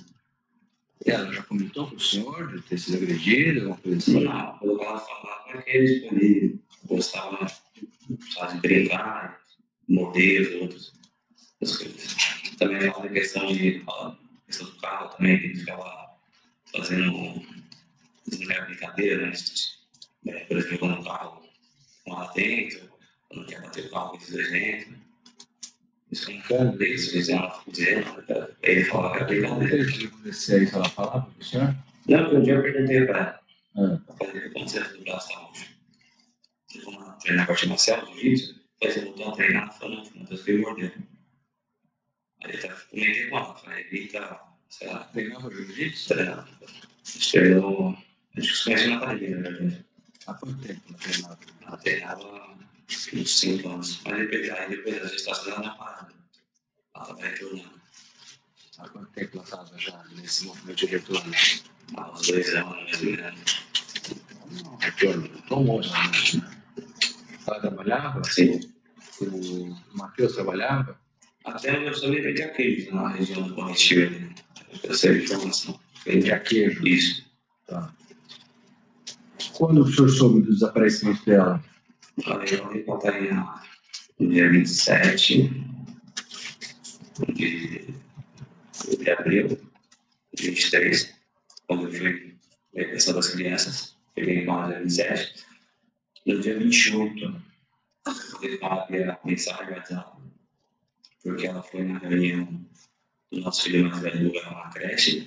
Ela já comentou com o senhor de ter sido agredido, alguma coisa assim? Não, pelo que ela falava, que ele gostava, sabe, de brincar, morder os outros, as coisas. Também fala da questão do carro também, que ele ficava fazendo brincadeira, né? Por exemplo, quando o carro com lá dentro, quando quer bater o carro com esses dois dentro. Isso é um cara deles, eles iam dizendo, ele falava que era brincadeira. que acontecia isso, ela falava pro senhor? Não, porque um dia eu perguntei pra ela, como você do braço tá roxo? Você vai treinar com a arte marcial, de jiu-jitsu? Aí você voltou a treinar, ela falou, não, Deus veio morder. Aí eu comentei com ela, falei, ele tá, sei lá, Treinava jiu-jitsu? treinando. Treinou, a gente se conhece na academia, na verdade. Há quanto tempo ela treinava? Ela treinava uns 5 anos, mas depois da gestação ela não parada. Ela estava retornando. Há quanto tempo ela estava já nesse movimento de retorno? Há uns 2 anos, mais ou menos. Não, retorno, tão longe, né? Ela trabalhava? Sim. O Matheus trabalhava? Até onde eu soube, vendia queijo na região do Corretivo. Eu sei a informação. Vendia queijo? Isso. Tá. Quando o senhor soube do desaparecimento dela? Eu reportei no dia 27 de abril de 23, quando eu fui ver a questão das crianças. Peguei com ela no dia 27. No dia 28, eu dei a mensagem no WhatsApp, porque ela foi na reunião do nosso filho mais velho na creche.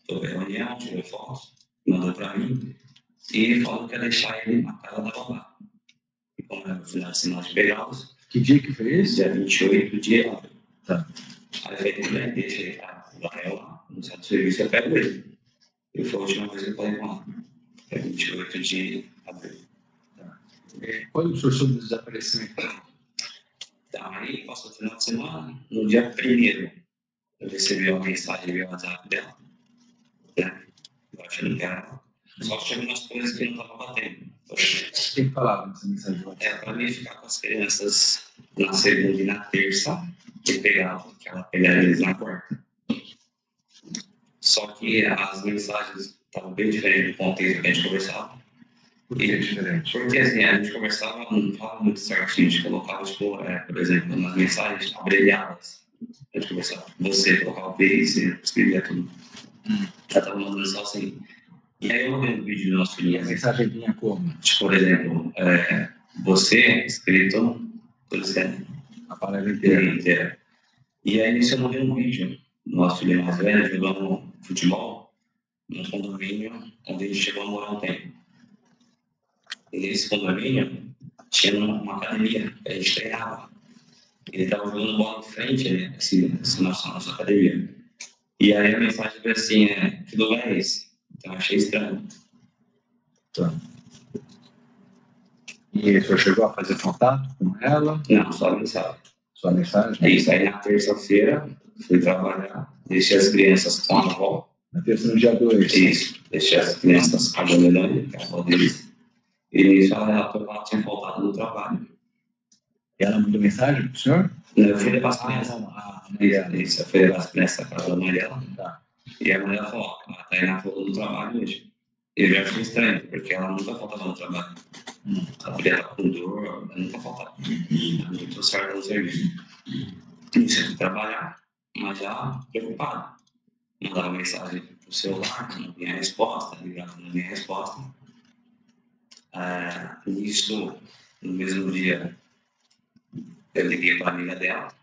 Foi a reunião, tirou foto, mandou para mim e falou que ia deixar ele na casa da babá. E como era o final de semana de pegá-los. Que dia que foi esse? Dia 28 de abril. Tá. Aí eu falei, tudo bem, deixa ele lá no centro de serviço, eu pego ele. E foi a última vez que eu falei com ela. É 28 de abril. Tá. Quando o senhor soube do desaparecimento? Tá, aí passou o final de semana, no dia 1º, eu recebi uma mensagem via WhatsApp dela, né? Eu achando que era. Só que tinha algumas coisas que não estavam batendo. Por exemplo, O que falava nessa mensagem? para mim ficar com as crianças na segunda e na terça e pegava, que ela pegava eles na quarta. Só que as mensagens estavam bem diferentes do contexto que a gente conversava. Por que é diferente? Porque assim, a gente conversava, não falava muito certinho, a gente colocava, tipo, por exemplo, nas mensagens abreviadas. A gente conversava, você colocava o B, você escrevia tudo. Ela estava mandando só assim. E aí eu mandei um vídeo do nosso filhinho. A mensagem vinha como? Tipo, por exemplo, você escrito, tudo certo. A palavra Inteira. E aí eu mandei um vídeo do nosso filho mais velho jogando futebol num condomínio onde a gente chegou a morar um tempo. E nesse condomínio tinha uma academia que a gente treinava. Ele estava jogando bola de frente, né? Essa nossa academia. E aí a mensagem foi assim, que lugar é esse? Então eu achei estranho. Tá. E o senhor chegou a fazer contato com ela? Não, só mensagem. Sua mensagem? É isso, aí na terça-feira fui trabalhar, deixei as crianças com a avó. Na terça, no dia 2? Isso, deixei as crianças com a Melanie, que é a avó deles. E nisso ela tinha faltado no trabalho. E ela mandou mensagem pro senhor? Eu fui levar as crianças. Isso. Eu fui levar as crianças para a mãe dela. Tá. E a mãe dela falou, ela tá aí na falta do trabalho hoje. E eu já achei estranho, porque ela nunca faltava no trabalho. Ela podia estar com dor, ela nunca faltava. Muito certo no serviço. Isso, eu fui trabalhar, mas já preocupado. Mandava mensagem pro celular, não vinha resposta, ligava, não vinha resposta. Nisso, no mesmo dia, eu liguei para a amiga dela.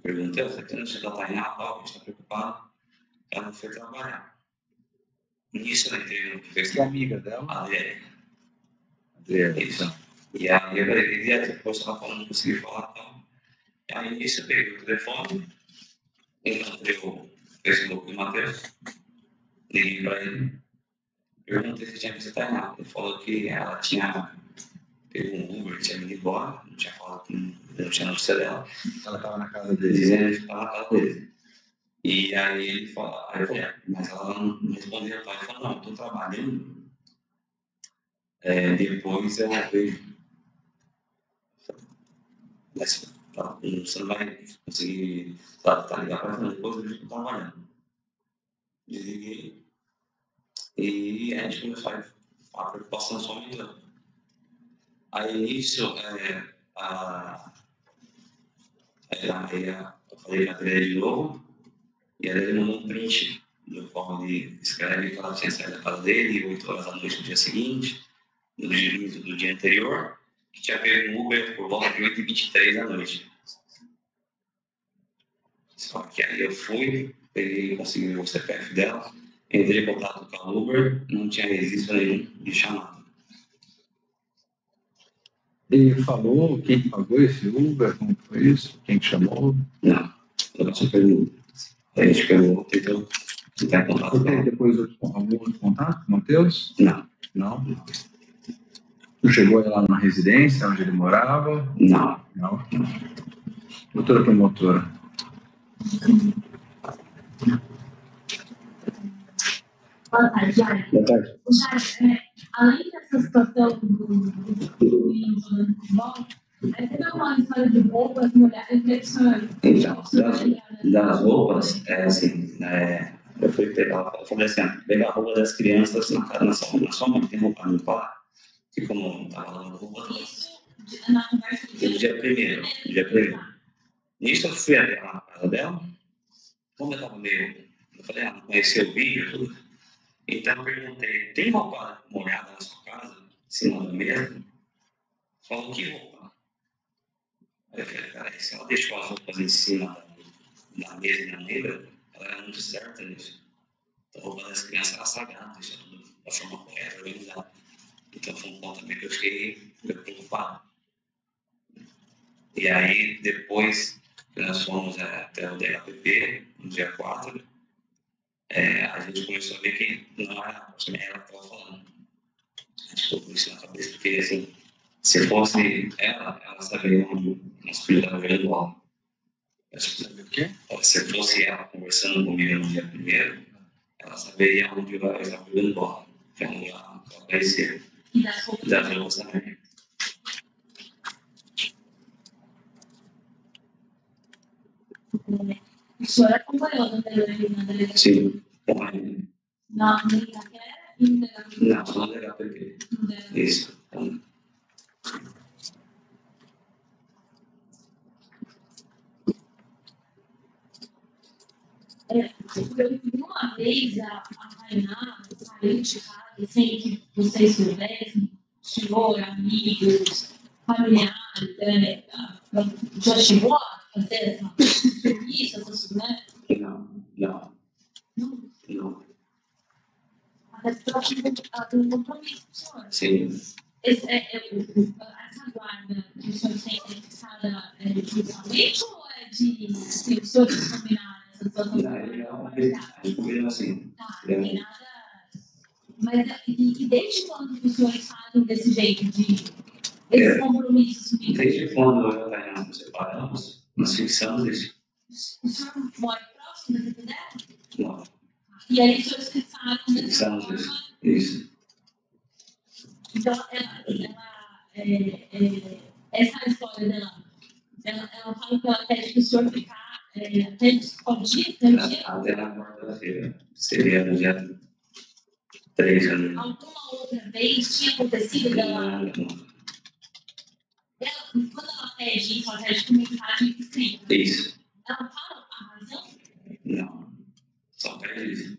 Perguntei, você tem chegado a Tainá, tal, a gente está preocupado. Ela não foi trabalhar. Nisso eu entrei no Facebook. Que amiga dela? A Adriana. Isso. E aí eu falei, depois ela falou, não consegui falar tal. E aí nisso eu peguei o telefone, encontrei o Facebook do Matheus, liguei para ele, perguntei se tinha visto a Tainá. Ele falou que ela tinha pego um Uber, tinha ido embora, não tinha falado, não tinha notícia dela. Ela estava na casa dele. Dizendo que estava na casa dele. E aí ele falou, mas ela não respondeu, ele falou, não, estou trabalhando. Depois eu vejo. Mas você não vai conseguir ligar para ela, depois eu vejo que eu estou trabalhando. Desliguei. E a gente começou a preocupação só aumentando. Aí nisso, eu falei com a Adriana de novo, e ela mandou um print no qual ele escreve que ela tinha saído da casa dele 8 horas da noite do dia seguinte, no do dia anterior, que tinha pego um Uber por volta de 8h23 da noite. Só que aí eu fui, peguei, consegui o CPF dela, entrei em contato com a Uber, não tinha registro nenhum de chamada. Ele falou quem pagou esse Uber, como foi isso? Quem te chamou? Não, eu só pergunto. A gente pegou, tentou ficar em contato. Você teve depois algum outro contato com o Matheus? Não. Não? Tu chegou lá na residência onde ele morava? Não. Não? Doutora promotora. Boa tarde, Jair. Boa tarde. Jair, além dessa situação do menino jogando futebol, teve alguma história de roupas, mulheres, Então, das roupas, assim, eu fui pegar, eu falei assim, pegar a roupa das crianças na sua mãe, tem roupa no quarto, que como estava lavando roupa, na conversa no dia primeiro. Nisso eu fui até lá na casa dela, como eu estava meio, eu falei, não conhecia o vídeo, tudo. Então eu perguntei, tem roupa molhada na sua casa, em cima da mesa? Falou, que roupa? Aí eu falei, cara, se ela deixou as roupas em cima da mesa e na mesa, ela era muito certa nisso. Então a roupa das crianças era sagrada, deixa tudo da forma correta, organizada. Então foi um ponto também que eu fiquei meio preocupado. E aí, depois que nós fomos até o DHPP, no dia 4, a gente começou a ver que não era ela que estava falando. A gente ficou com isso na cabeça, porque assim, se fosse ela saberia onde nosso filho estava jogando bola. Sabe o quê? Se fosse ela conversando comigo no dia primeiro, ela saberia onde eu estava jogando bola. Então ela aparecia. E das roupas também. O senhor acompanhou na delegacia? Sim. Na Itaquera e no DHPP? Não, só no DHPP. Isso. Uma vez a Tainá saiu de casa sem que vocês soubessem, senhor, amigos, familiares, já chegou a fazer essa serviço, né? Não. Até porque eu acho que um compromisso, senhor. Sim. Essa guarda que o senhor tem é fixada judicialmente ou é de o senhor combinar essa situação? Não, a gente combina assim. Tá, não tem nada. Mas e desde quando os senhores fazem desse jeito de esse compromisso? Desde quando eu e a Tainá nos separamos, nós fixamos isso. O senhor mora próximo da casa dela? Não. E aí os senhores fixaram Fixamos isso. Isso. Então, essa história dela, ela fala que ela pede que o senhor ficar até qual dia? Até na quarta-feira. Seria no dia 3 de janeiro. Alguma outra vez tinha acontecido dela? Quando ela pede isso, ela pede com mensagem escrita. Isso. Ela fala a razão? Não. Só pede isso.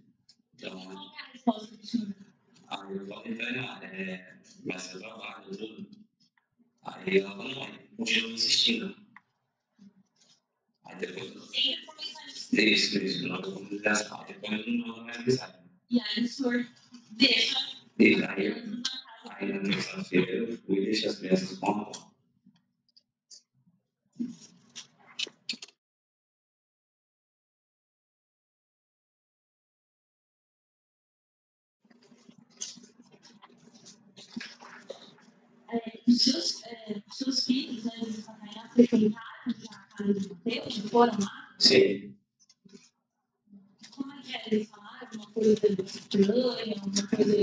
Então, qual é a resposta do senhor? Aí eu falei pra ela, vai ser trabalho, tudo. Aí ela falou, não, continua insistindo. Aí depois... Sempre com mensagem. Isso, nós vamos ligar. Depois não manda mais mensagem. E aí o senhor deixa... E aí na terça-feira eu fui e deixei as crianças com a avó. Seus filhos, né, frequentaram já a casa do Matheus? Foram lá? Sim. Como é que é? Eles falaram uma coisa estranha, uma coisa...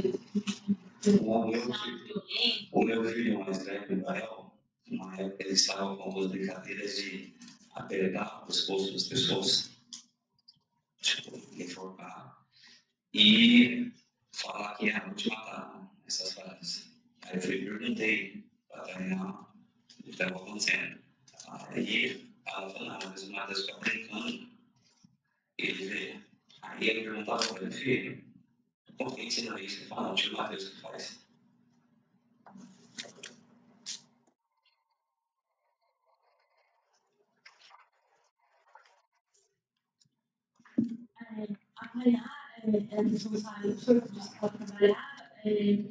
O meu filho mais velho, o Gael, na época ele estava com algumas brincadeiras de apertar o pescoço das pessoas, tipo, enforcar, e falar que ia te matar, essas frases. Aí eu fui e perguntei para a Tainá o que estava acontecendo. Aí ela falou, não, mas o Matheus ficava brincando, ele veio. Aí Aí ele perguntava para ele, filho, por que ensina isso? Ele fala, não, tio Matheus que faz. Avaliar é responsável, o senhor disse que pode trabalhar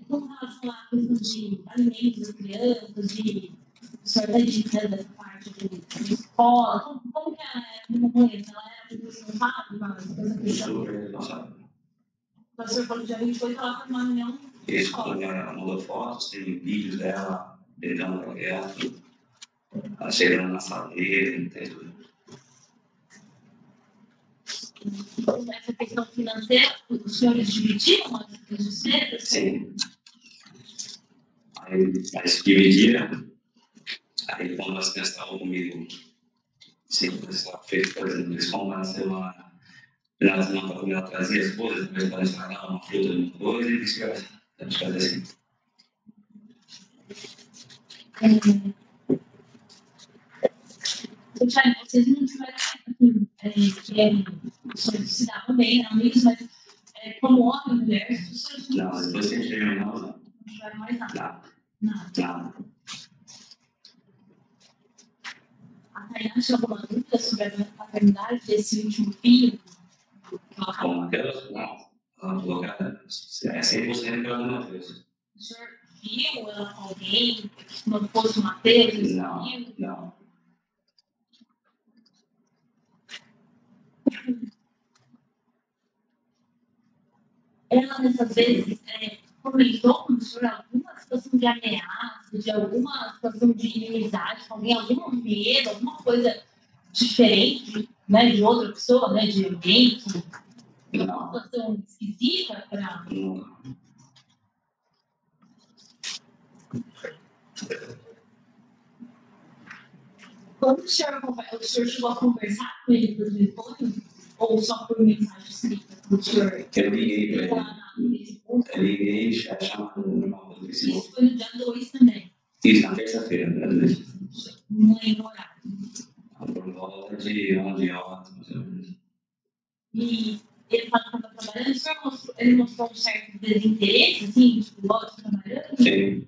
com relação à questão de alimentos das crianças, de o senhor está indicando essa parte de escola, como que ela é no momento? Ela é responsável por essa questão? O senhor falou que dia 28 ela foi uma reunião de Isso, escola. ela mandou fotos, tem vídeos dela, tentando projeto, ela chegando na sala dele, tem tudo. Essa questão financeira, os senhores dividiram as receitas? Sim. Aí eles dividiram. Aí quando as crianças estavam comigo, sempre fez, por exemplo, eles compram na semana, na semana para comer, ela trazia as coisas, depois para estragar uma fruta, uma coisa, e vice-versa. A gente faz assim. Vocês não tiveram assim, se davam bem, eram amigos, mas como homem e mulher, os senhores não, depois que a gente terminou, não tiveram mais nada. Nada. A Tainá tinha alguma dúvida sobre a paternidade desse último filho? Com o Matheus? Não. Ela falou, cara, é 100% pelo Matheus. O senhor viu ela com alguém que não fosse o Matheus? Não. Ela, nessas vezes, comentou com o senhor alguma situação de ameaça, de alguma situação de inimizade com alguém, algum medo, alguma coisa diferente, né, de outra pessoa, né, de alguém, uma situação esquisita para... Quando o senhor chegou a conversar com ele por telefone ou só por mensagem escrita? Eu liguei para ele. Eu liguei e chamado normal do Facebook. Isso foi no dia 2 também? Isso, na terça-feira, né? Não lembro o horário. Por volta de 11 horas, mais ou menos. E ele falou que estava trabalhando, ele mostrou um certo desinteresse, assim, tipo, gosta de trabalhando? Sim.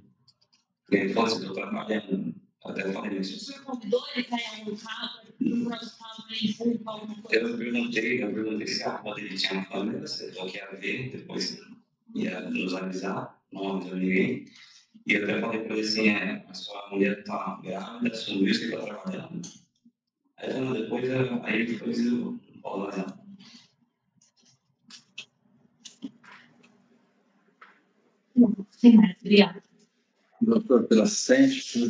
Ele falou assim, estou trabalhando. Até falei isso. O senhor convidou ele para ir a um carro, no próximo carro, para ir junto com alguma coisa? Eu perguntei se a avó dele tinha uma câmera, se ele falou que ia ver, depois ia nos avisar, não avisou ninguém. E eu até falei para ele assim, a sua mulher está grávida, assumiu isso que está trabalhando. Aí depois, aí depois eu falo lá. Sim, mais, obrigada. Doutor, pela sede,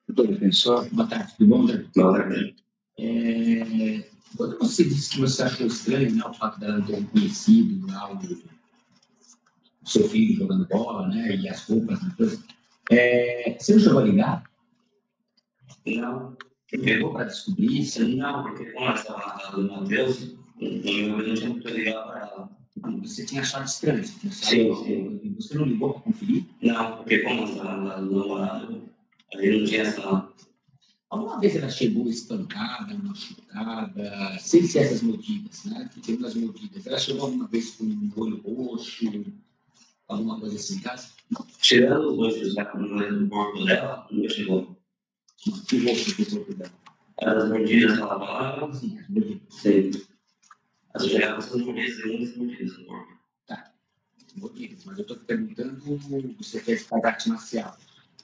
doutor defensor, boa tarde, tudo bom, né? Boa tarde. Quando você disse que você achou estranho, né, o fato dela ter conhecido lá o seu filho jogando bola, né, e as roupas, você não chegou a ligar? Não. Pegou para descobrir isso? Não, porque como ela estava na casa do Matheus, eu não tinha muito ligar para ela. Você tinha achado estranho? Sim. Você não ligou para conferir? Não, porque como ela estava na casa do namorado, aí não tinha essa... Alguma vez ela chegou espancada, machucada, sem ser essas mordidas, né? Que tem umas mordidas. Ela chegou alguma vez com um olho roxo, alguma coisa assim em casa? Tirando os dois do corpo dela, nunca chegou. Que roxo do corpo dela? As mordidas ela falava, Sim, as mordidas. sim. As chegavam com mordidas e muitas mordidas no corpo. Tá, mordidas. Mas eu estou te perguntando, você fez arte marcial.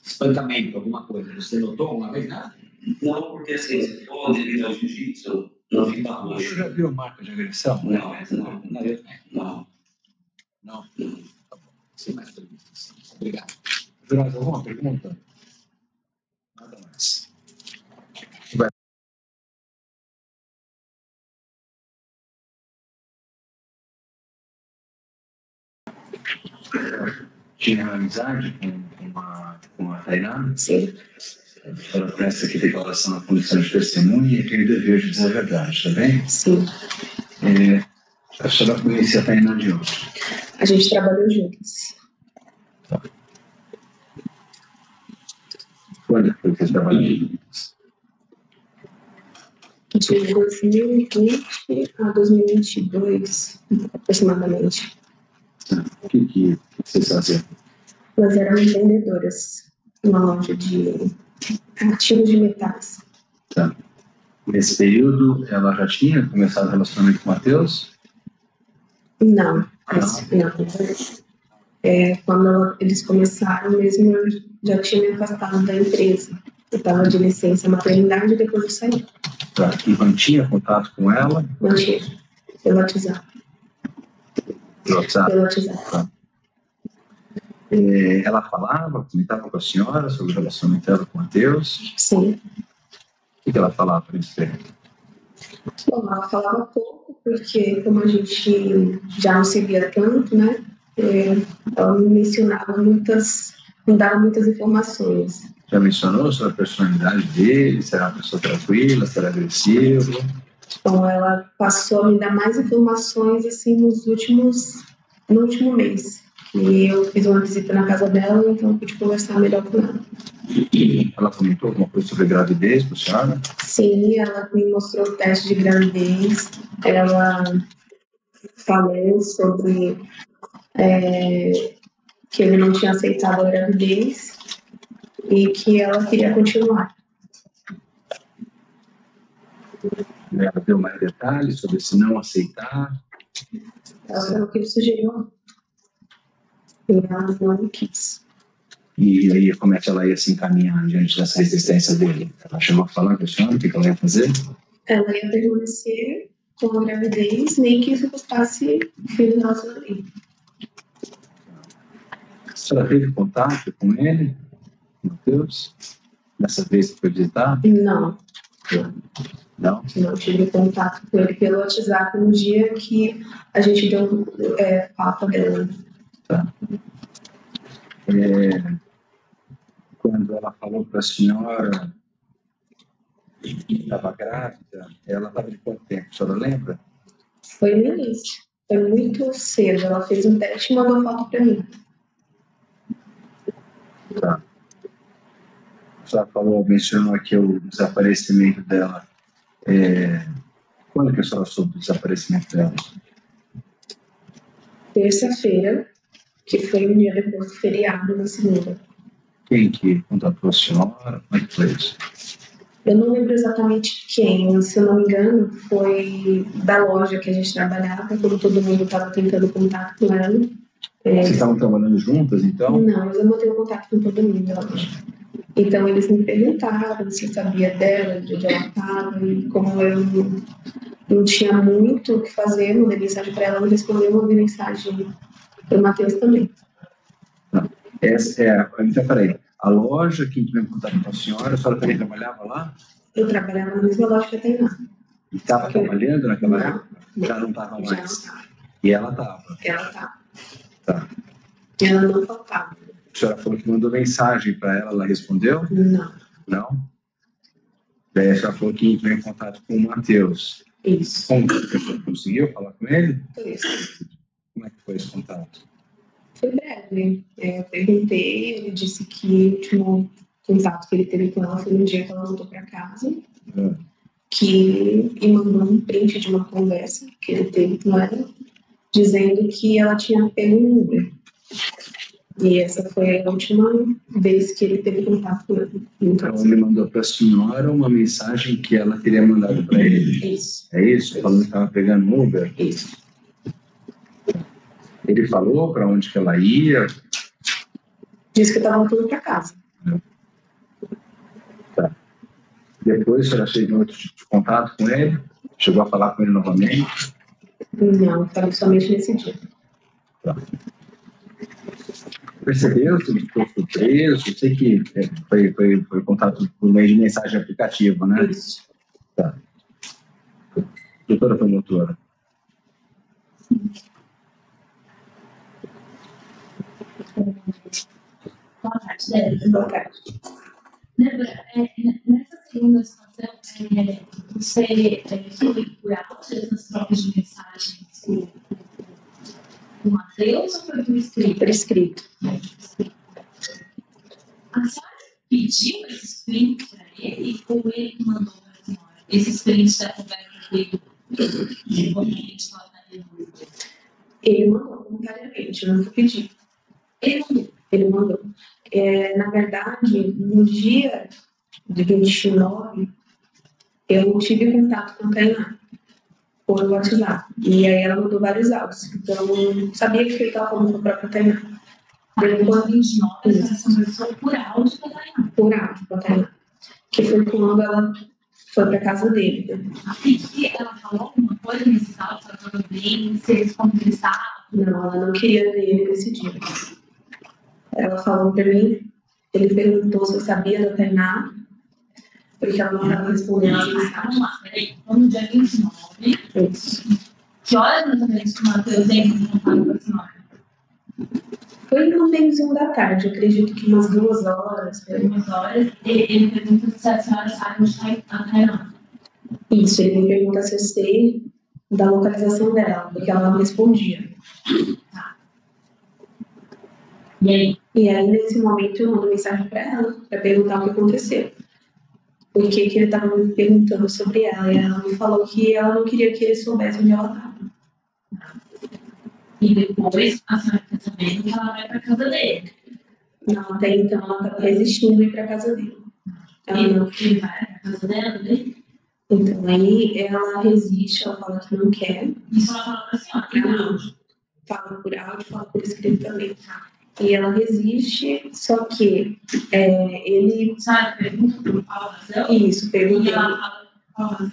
Espancamento, alguma coisa. Você notou alguma vez nada? Não, porque assim, se for devido ao jiu-jitsu, não fica roxo. Você já viu marca de agressão? Não. Não. Tá bom. Sem mais perguntas. Obrigado. Jurado, alguma pergunta? Nada mais. Tinha amizade com a Tainá? Sim. Ela presta aqui declaração na condição de testemunha e tem o dever de dizer a verdade, tá bem? Sim. A senhora conhecia a Tainá de onde? A gente trabalhou juntos. Tá. Quando foi que vocês trabalharam juntos? De 2020 a 2022, aproximadamente. O que vocês faziam? Elas eram vendedoras numa loja de artigos de metais. Tá. Nesse período, ela já tinha começado o relacionamento com o Matheus? Não. Quando eles começaram mesmo, eu já tinha me afastado da empresa. Eu estava de licença maternidade e depois eu saí. Tá. E mantinha contato com ela? Mantinha. Pelo WhatsApp. Pelo WhatsApp? Pelo WhatsApp. Tá. Ela falava, comentava com a senhora sobre o relacionamento dela com o Matheus? Sim. O que ela falava para você? Bom, ela falava pouco, porque como a gente já não se via tanto, né? Ela não mencionava não dava muitas informações. Já mencionou sobre a personalidade dele? Se era uma pessoa tranquila, se era agressivo? Então, ela passou a me dar mais informações, assim, no último mês. E eu fiz uma visita na casa dela, então eu pude conversar melhor com ela. Ela comentou alguma coisa sobre gravidez para a senhora? Sim, ela me mostrou o teste de gravidez. Ela falou sobre que ele não tinha aceitado a gravidez e que ela queria continuar. Ela deu mais detalhes sobre se não aceitar? Ela falou que ele sugeriu. E ela não quis. E aí, como é que ela ia se encaminhar diante dessa resistência dele? Ela chegou a falar com a senhora o que ela ia fazer? Ela ia permanecer com a gravidez, nem que isso custasse o fim do relacionamento. A senhora teve contato com ele, Matheus? Dessa vez que foi visitar? Não. Não tive contato com ele pelo WhatsApp no dia que a gente deu papo dela. Tá. Quando ela falou para a senhora que estava grávida, ela estava de quanto tempo? A senhora lembra? Foi no início. Foi muito cedo. Ela fez um teste e mandou foto para mim. Tá. A senhora mencionou aqui o desaparecimento dela. Quando que a senhora soube do desaparecimento dela? Terça-feira, que foi um dia depois do feriado, na segunda. Quem que contatou a senhora? Como é que foi isso? Eu não lembro exatamente quem, se eu não me engano, foi da loja que a gente trabalhava, quando todo mundo estava tentando contato com ela. Vocês estavam trabalhando juntas, então? Não, eu não tenho contato com todo mundo da loja. Então, eles me perguntaram se eu sabia dela, de onde ela estava, e como eu não tinha muito o que fazer, eu mandei mensagem para ela, ela respondeu, eu mandei mensagem para o Matheus também. Não. Então, peraí, a loja que entrou em contato com a senhora também trabalhava lá? Eu trabalhava na mesma loja que a Tainá. E estava trabalhando naquela época? Já não estava mais? Já não estava. E ela estava? Ela estava. Tá. E ela não faltava. A senhora falou que mandou mensagem para ela, ela respondeu? Não. Não? Daí a senhora falou que entrou em contato com o Matheus. Isso. Como que a pessoa conseguiu falar com ele? Foi isso. Como é que foi esse contato? Foi breve. Eu perguntei, ele disse que o último contato que ele teve com ela foi no dia que ela voltou para casa. E mandou um print de uma conversa que ele teve com ela, dizendo que ela tinha pego um Uber. E essa foi a última vez que ele teve contato com ele. Então, ele mandou para a senhora uma mensagem que ela teria mandado para ele. Isso. É isso? Falando que estava pegando um Uber? Isso. Ele falou para onde que ela ia? Disse que estava voltando para casa. Tá. Depois, a senhora teve outro tipo de contato com ele? Chegou a falar com ele novamente? Não, falei somente nesse dia. Tá. Percebeu que ele ficou surpreso? Eu sei que foi contato por meio de mensagem aplicativa, né? Isso. Tá. Doutora promotora. Boa tarde, Débora. Boa tarde. Débora, nessa segunda situação, você foi por áudio essas trocas de mensagens com o Matheus ou foi por escrito? Por escrito. A senhora pediu esse print para ele ou ele mandou para a senhora? esses prints da conversa dele de momento lá na dúvida? Ele mandou voluntariamente, eu não pedi. Ele mandou. Na verdade, no dia de 29, eu tive contato com a Tainá por WhatsApp. E aí ela mandou vários áudios. Então, eu sabia que ele estava falando com a própria Tainá. Depois de 29, essa conversou por áudio com a Tainá. Por áudio com a Tainá. Que foi quando ela foi para casa dele. E ela falou alguma coisa nesse áudio, ela falou bem, se eles conversavam? Não, ela não queria ver ele nesse dia. Ela falou para mim, ele perguntou se eu sabia da Tainá, porque ela não estava respondendo as mensagens. Peraí, no dia 29. Isso. Que horas mais ou menos que o Matheus entra em contato com a senhora? Foi no finzinho da tarde, eu acredito que umas 2 horas. Foi 2 horas. Ele pergunta se a senhora sabe onde está a Tainá. Isso, ele me pergunta se eu sei da localização dela, porque ela não respondia. Tá. E aí? E aí, nesse momento, eu mando mensagem para ela, para perguntar o que aconteceu. Por que ele estava me perguntando sobre ela. E ela me falou que ela não queria que ele soubesse onde ela estava. E depois a senhora está sabendo que ela vai para casa dele. Não, até então ela estava resistindo a ir para casa dele. Ele vai para casa dele? Então aí ela resiste, ela fala que não quer. Isso ela fala para a senhora, não. Fala por áudio, fala por escrito também. E ela resiste, só que ele... Sabe, pergunta por qual razão? Isso, pergunta. E ela fala qual razão?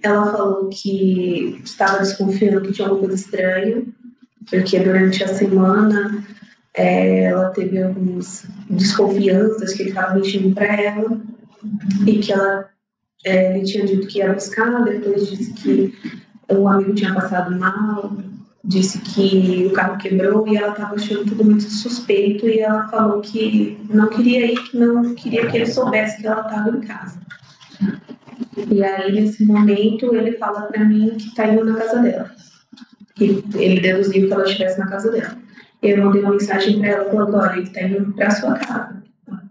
Ela falou que estava desconfiando que tinha alguma coisa estranha, porque durante a semana ela teve algumas desconfianças que ele estava mentindo para ela, e que ele tinha dito que ia buscar, depois disse que o amigo tinha passado mal, disse que o carro quebrou e ela estava achando tudo muito suspeito, e ela falou que não queria ir, que não queria que ele soubesse que ela estava em casa. E aí, nesse momento, ele fala para mim que está indo na casa dela. Que ele deduziu que ela estivesse na casa dela. Eu mandei uma mensagem para ela falando: olha, ele está indo para a sua casa.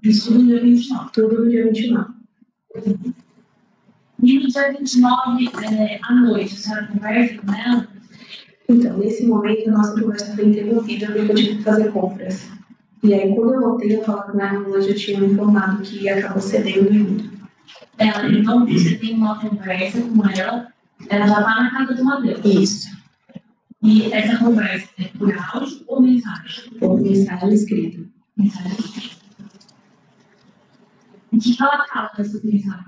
Isso no dia 29. Tudo no dia 29. E no dia 29, à noite, a senhora conversa com ela? Então, nesse momento, a nossa conversa foi interrompida porque eu tive que fazer compras. E aí, quando eu voltei a falar com ela, ela já tinha me informado que acabou cedendo ainda. Então, você tem uma conversa com ela já está na casa do Matheus. Isso. E essa conversa é por áudio ou mensagem? Por mensagem escrita. Mensagem escrita. O que ela fala nessa mensagem?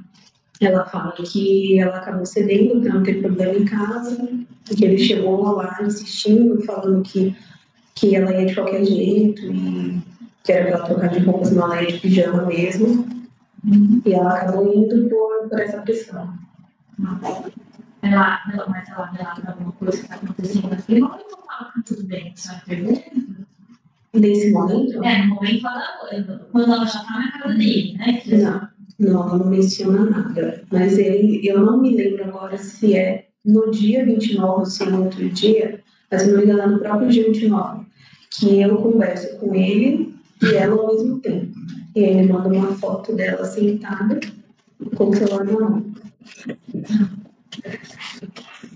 Ela fala que ela acabou cedendo para não ter problema em casa, que ele chegou lá insistindo, falando que ela ia de qualquer jeito, e que era para ela trocar de roupas, não ela ia de pijama mesmo. E ela acabou indo por essa pressão. Ela relata alguma coisa que está acontecendo naquele momento, ou fala que tudo bem, sabe? Pergunta? Nesse momento? No momento quando ela já está na casa dele, né? Não, ela não menciona nada. Mas eu não me lembro agora se é no dia 29 ou se é no outro dia, mas se não me engano é no próprio dia 29, que eu converso com ele e ela ao mesmo tempo. E ele manda uma foto dela sentada com o celular na mão.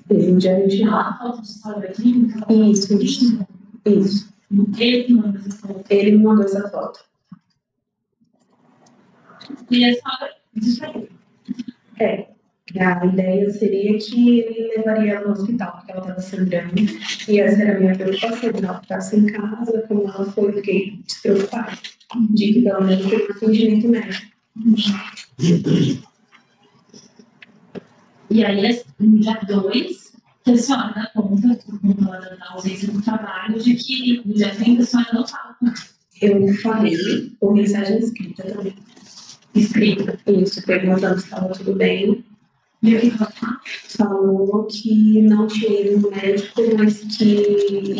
No dia 29. A foto do celular aqui? Isso. Ele mandou essa foto. Ele me mandou essa foto. E a senhora a ideia seria que ele levaria ela no hospital, porque ela estava sangrando. E essa era a minha preocupação, de ela ficasse em casa, como ela foi, eu fiquei despreocupada. De que pelo menos teve atendimento médico. E aí, no dia 2, que a senhora dá conta, por conta da ausência do trabalho, de que no dia 30 a senhora não estava. Eu falei por mensagem escrita também. Escrita? Isso, perguntando se estava tudo bem. E o que ela falou? Falou que não tinha ido no médico, mas que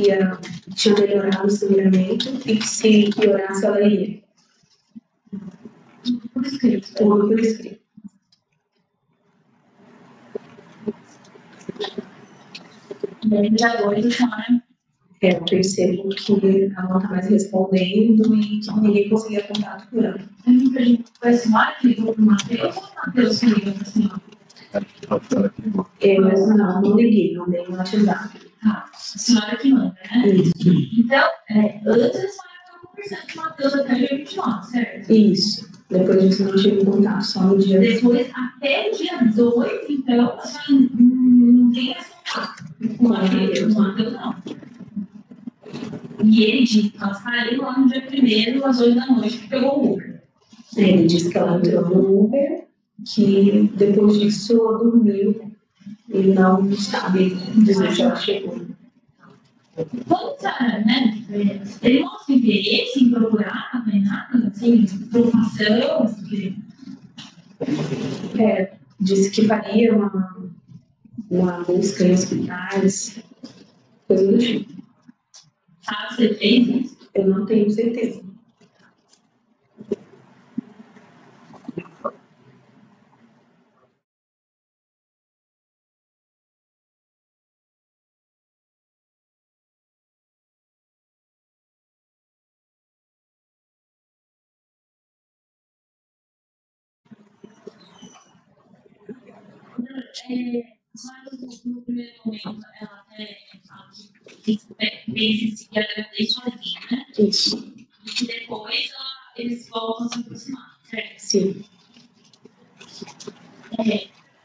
tinha melhorado o sangramento e que se piorasse ela ia. Tudo por escrito. Tudo por escrito. E aí, no dia 2, a senhora... Eu percebo que ela não está mais respondendo e que ninguém conseguia contato com ela. Eu me pergunto, foi a senhora que ligou para o Matheus ou o Matheus que ligou para a senhora? Eu não liguei, mandei no WhatsApp. Ah, a senhora que manda, né? Isso. Então, antes a senhora estava conversando com o Matheus até o dia 29, certo? Isso. Depois disso eu não tive contato, só no dia. Depois, até o dia 2, então, a senhora não tem mais contato com o Matheus, não. E ele disse que ela saiu lá no dia 1º, às 8 da noite, que pegou o Uber. Ele disse que ela entrou no Uber, que depois disso ela dormiu e não sabe dizer se ela chegou. Quando né, ele mostra interesse em procurar, não é nada, assim, preocupação, porque... Disse que faria uma busca em hospitais, coisa do tipo. Sabe, você fez isso? Eu não tenho certeza. Mas no primeiro momento ela até fala que pensa em seguir a gravidez sozinha, né? Isso. E que depois eles voltam a se aproximar, certo? Sim.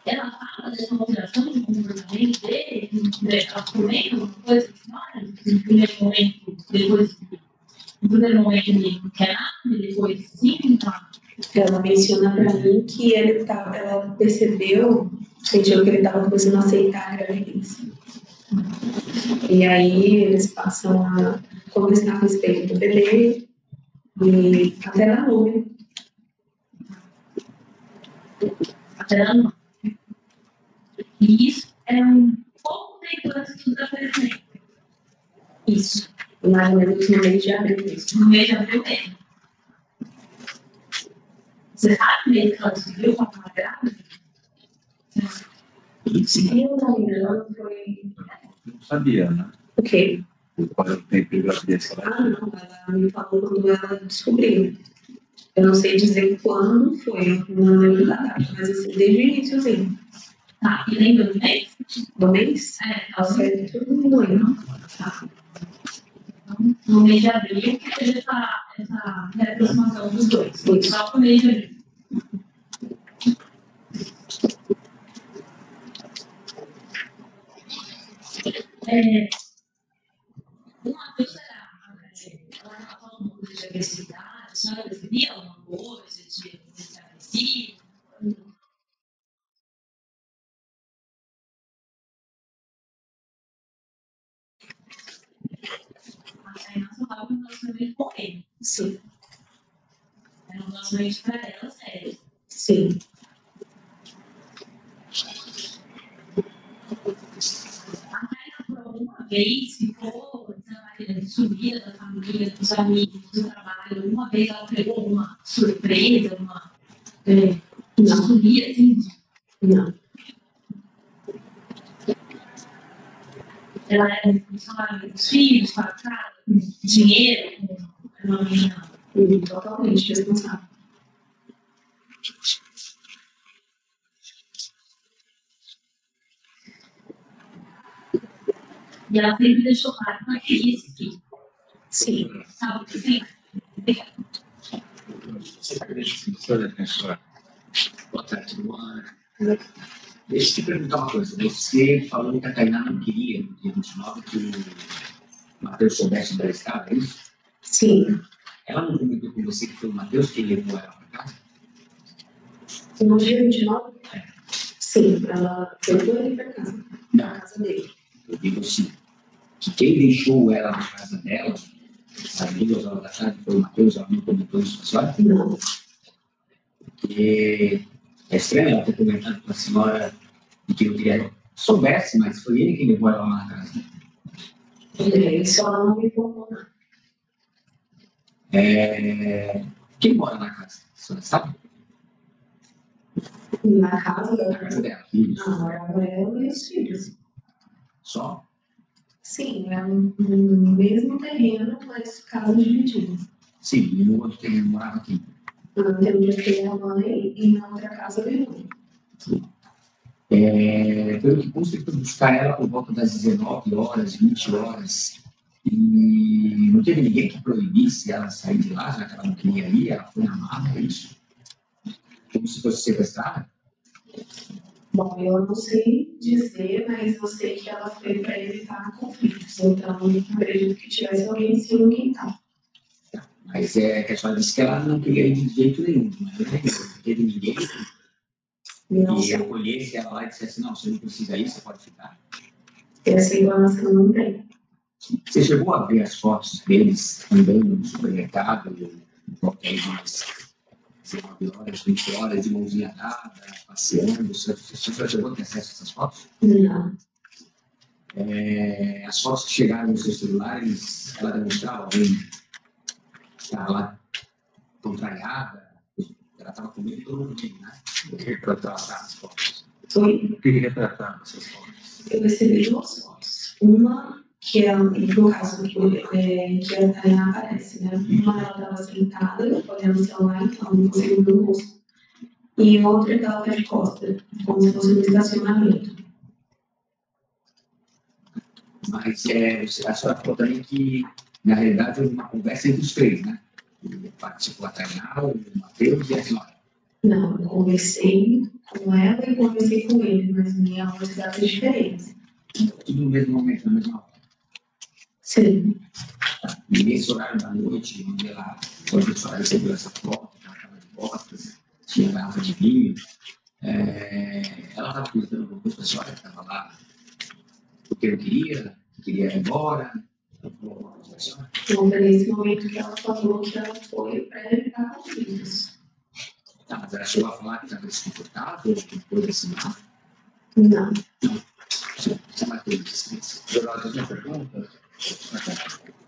Ela fala dessa alteração de comportamento dele, ela comenta alguma coisa da história, no primeiro momento, depois, no primeiro momento ele não quer nada, depois sim, tá? Ela menciona pra mim que ela percebeu, sentiu que ele estava começando a aceitar a gravidez. E aí eles passam a conversar a respeito do bebê e até na nuvem. Até na nuvem. E isso é um pouco tempo antes do desaparecimento. Isso. Mais ou menos no mês de abril mesmo. No mês de abril mesmo. Você sabe mesmo que ela descobriu quando estava grávida? Eu não me engano, foi. Não sabia, né? O quê? Quando tem gravidez. Não, ela me falou quando ela descobriu. Eu não sei dizer quando foi, não lembro da data, mas assim, desde o iníciozinho. Tá, e lembra do mês? Do mês? Tá certo, não lembro. Tá. Então, no mês de abril, que teve essa reaproximação dos dois. Foi só no mês de abril. O Matheus ela estava falando um pouco de agressividade, a senhora percebia alguma coisa de ser agressivo? A Renata estava com um relacionamento com ele. Sim. Era um relacionamento para ela sério. Sim. Por alguma vez ficou sumida da família, dos amigos, do trabalho. Alguma vez ela pegou uma surpresa, uma sumida assim? Não. Ela era responsável dos filhos, com a casa, com dinheiro, com uma menina. Totalmente responsável. E ela sempre deixou claro que ela queria esse filho. Sim. Sabe o que sim? Você acredita que toda pessoa botar tudo Deixa eu te perguntar uma coisa. Você falou que a Tainá não queria, no dia 29, que o Matheus soubesse onde ela estava, é isso? Sim. Ela não comentou com você que foi o Matheus que levou ela para casa? No dia 29? Sim, ela levou ele para casa. Na casa dele. Eu digo assim, que quem deixou ela na casa dela, às 2 horas da tarde, foi o Matheus, ela não comentou isso, sabe? Não. Porque é estranho ela ter comentado com a senhora que eu queria soubesse, mas foi ele que levou ela lá na casa. Ele só não me informou, não. Quem mora na casa? A senhora sabe? Na casa Na casa dela, filhos. Não, morava ela e os filhos. Só? Sim, é no mesmo terreno, mas casas divididas. Sim, e no outro terreno morava quem? Tem um dia que a mãe e na outra casa o irmão. Pelo que consta, ele foi buscar ela por volta das 19 horas, 20 horas. E não teve ninguém que proibisse ela sair de lá, já que ela não queria ir, ela foi na marra, é isso? Como se fosse sequestrada? Bom, eu não sei dizer, mas eu sei que ela foi para evitar conflitos. Então, eu acredito que tivesse alguém em cima no quintal. Mas que a senhora disse que ela não queria ir de jeito nenhum, não teve ninguém que acolhesse ela lá e dissesse, não, você não precisa ir, você pode ficar. Essa informação não tem. Você chegou a ver as fotos deles andando no supermercado, qualquer mais 19 horas, 20 horas, de mãozinha dada, passeando? Você chegou a ter acesso a essas fotos? Não. As fotos que chegaram nos seus celulares, ela demonstrava alguém que estava lá contrariada, ela estava com medo de todo mundo, né? O que retratar as fotos? Foi. O que retratar essas fotos? Eu recebi 2 fotos. Uma, que é, no caso, que a Tainá aparece, né? Uma, ela estava sentada, olhando o celular, então não conseguiu ver o rosto. E outra, que ela está de costas, como se fosse um estacionamento. Mas a senhora falou também que, na realidade, houve uma conversa entre os 3, né? Participou a Tainá, o Matheus e a senhora. Não, eu conversei com ela e conversei com ele, mas em velocidades diferentes. Tudo no mesmo momento, na mesma hora? Sim. E nesse horário da noite, onde a senhora recebeu essa foto, ela estava de botas, tinha garrafa de vinho, ela estava comentando com a senhora que estava lá porque não queria ir embora. Então, nesse momento que ela falou que ela foi para evitar conflitos. Tá, mas ela chegou a falar que estava desconfortável, que foi assim, não? Não. Você matou isso. Geraldo, tem pergunta?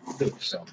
Interrupção.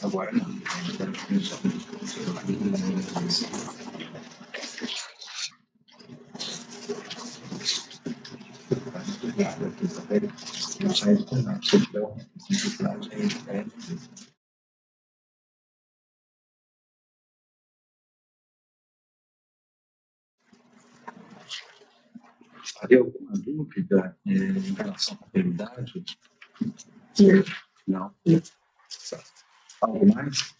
Agora não. Havia alguma dúvida em relação à paternidade? Não. Não. Algo mais?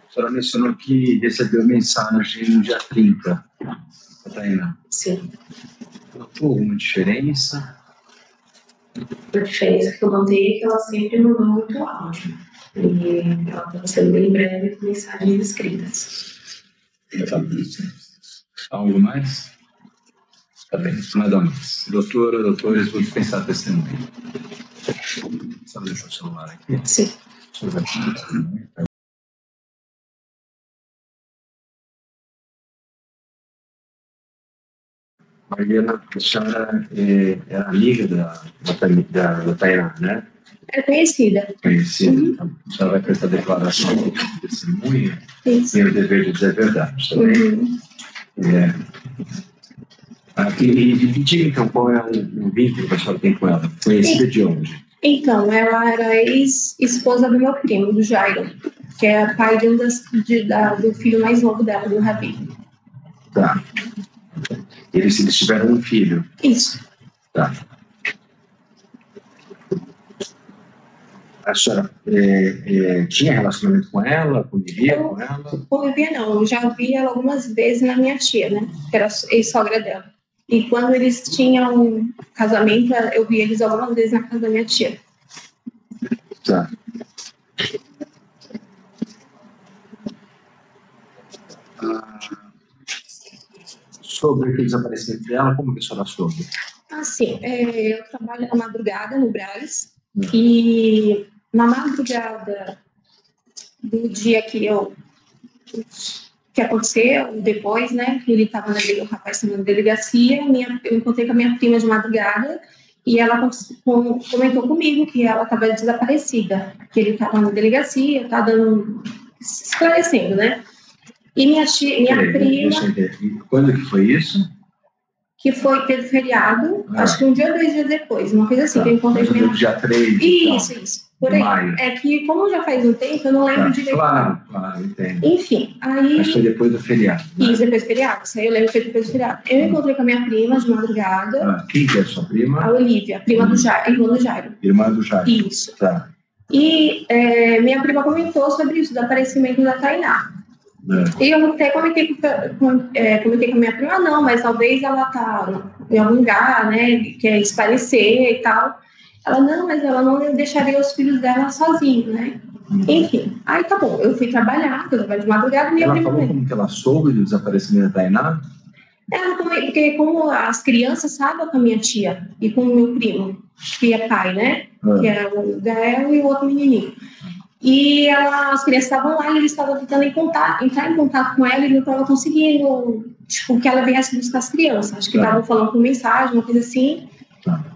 A senhora mencionou que recebeu mensagem no dia 30, Tainá. Sim. Notou alguma diferença? A diferença que eu notei é que ela sempre mandou muito áudio. E ela estava sendo bem breve com mensagens escritas. Algo mais? Tá bem, nada mais. Doutora, doutores, vou dispensar testemunho. Só deixar o celular aqui. Sim. Mariana, a senhora era amiga da Tainá, né? É conhecida. Conhecida. Então, a senhora vai prestar declaração de testemunha e o dever de dizer a verdade, tá bem? E diga, então, qual é o vínculo que a senhora tem com ela? Conhecida de onde? Então, ela era ex-esposa do meu primo, do Jairo, que é pai do filho mais novo dela, do Rabi. Tá. Eles tiveram um filho. Isso. Tá. A senhora tinha relacionamento com ela? Convivia com ela? Convivia não, eu já vi ela algumas vezes na minha tia, né? Que era ex-sogra dela. E quando eles tinham um casamento, eu vi eles algumas vezes na casa da minha tia. Tá. Sobre o desaparecimento dela, como que a senhora soube? Assim, eu trabalho na madrugada no Brás. E na madrugada do dia que aconteceu, depois, né, que ele estava o rapaz estava na delegacia, eu encontrei com a minha prima de madrugada e ela comentou comigo que ela estava desaparecida, que ele estava na delegacia, estava esclarecendo, né? E minha prima... Quando que foi isso? Que teve feriado, acho que um dia ou 2 dias depois, uma coisa assim, que eu encontrei com minha... Dia 3 Isso, por aí. Maio. É que, como já faz um tempo, eu não lembro direito. Claro, entendo. Enfim, aí... Mas foi depois do feriado. Né? Isso, depois do feriado. Isso aí eu lembro que foi depois do feriado. Eu encontrei com a minha prima de madrugada. Quem que é a sua prima? A Olivia, prima do Jairo, irmã do Jairo. Irmã do Jairo. Isso. Tá. E minha prima comentou sobre isso, do aparecimento da Tainá. E eu até comentei com a minha prima, não, mas talvez ela tá em algum lugar, né, quer esparecer e tal. Ela, não, mas ela não deixaria os filhos dela sozinhos, né? Enfim, aí tá bom, eu fui trabalhar, eu trabalho de madrugada e minha prima... Ela falou como que ela soube do desaparecimento da Tainá? Porque como as crianças sabem com a minha tia e com o meu primo, que é pai, né? Que é o Gael e o outro menininho. E as crianças estavam lá e eles estavam tentando entrar em contato com ela e não estavam conseguindo, tipo, que ela viesse buscar as crianças. Acho que estavam falando por mensagem, uma coisa assim.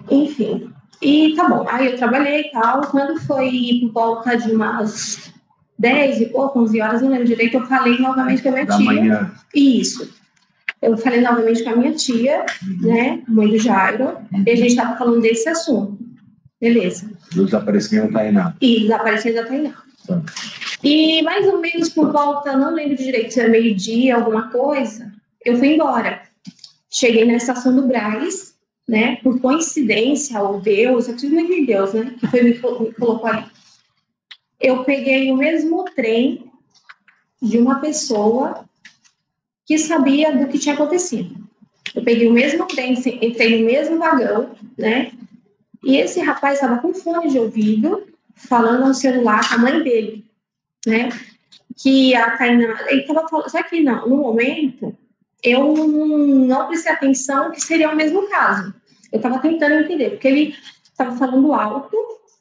Enfim. E tá bom. Aí eu trabalhei e tal. Quando foi por volta de umas 10 e pouco, 11 horas, não lembro direito, eu falei novamente com a minha tia. Manhã. Isso. Eu falei novamente com a minha tia, né, mãe do Jairo, e a gente estava falando desse assunto. Beleza. Do desaparecimento da Tainá. E desaparecimento da Tainá. E mais ou menos por volta, não lembro direito se era meio-dia, alguma coisa, eu fui embora. Cheguei na estação do Brás, né, por coincidência, ou Deus, eu acredito muito em Deus, né, que me colocou ali. Eu peguei o mesmo trem de uma pessoa que sabia do que tinha acontecido. Eu peguei o mesmo trem, entrei no mesmo vagão, né, e esse rapaz estava com fone de ouvido, falando no celular com a mãe dele, né? Que a Tainá... Ele estava falando... Só que não, no momento, eu não prestei atenção que seria o mesmo caso. Eu estava tentando entender, porque ele estava falando alto,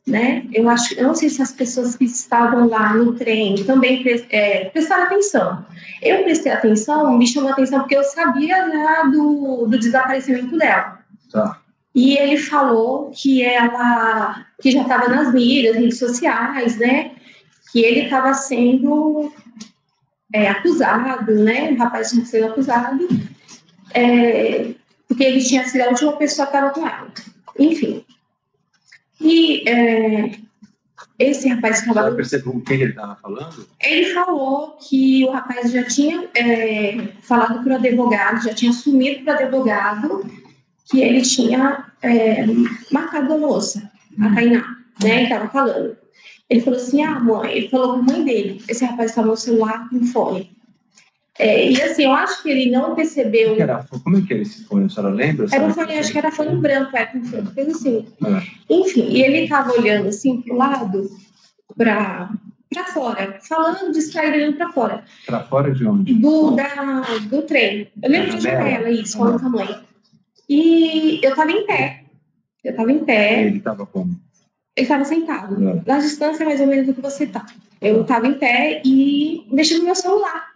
né? Eu não sei se as pessoas que estavam lá no trem também prestaram atenção. Eu prestei atenção, me chamou a atenção, porque eu sabia já do desaparecimento dela. Tá. E ele falou que ela, que já estava nas mídias, redes sociais, né? Que ele estava sendo acusado, né? O rapaz tinha sido acusado, porque ele tinha sido a última pessoa que estava com ela. Enfim. E esse rapaz que estava... Você percebeu com quem ele estava falando? Ele falou que o rapaz já tinha falado para o advogado, já tinha assumido para o advogado que ele tinha marcado a moça, a Tainá, né? Ele estava falando. Ele falou assim, mãe, ele falou com a mãe dele, esse rapaz estava no celular com fone. E assim, eu acho que ele não percebeu... Como é que era esse fone? A senhora lembra? Era um fone, acho que era fone branco, com fone, coisa assim. Enfim, e ele estava olhando assim pro lado, para fora, falando, distraído, olhando para fora. Para fora de onde? Do trem. Eu lembro de janela, isso, falando com a mãe. E eu estava em pé. Ele estava como? Ele estava sentado, na distância mais ou menos do que você está. Eu estava em pé e mexendo no meu celular.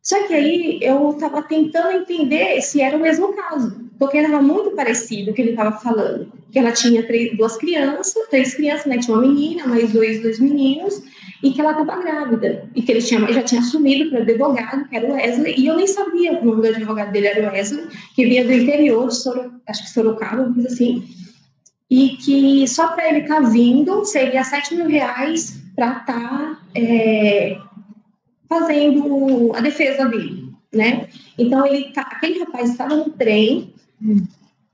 Só que aí eu estava tentando entender se era o mesmo caso, porque era muito parecido o que ele estava falando. Que ela tinha três crianças, né? Tinha uma menina, mais dois meninos, e que ela estava grávida. E que ele já tinha assumido para o advogado, que era o Wesley, e eu nem sabia que o nome do advogado dele era o Wesley, que vinha do interior de Sorocaba, uma coisa assim. E que só para ele estar vindo seria R$7.000 para estar fazendo a defesa dele. né? Então, aquele rapaz estava no trem,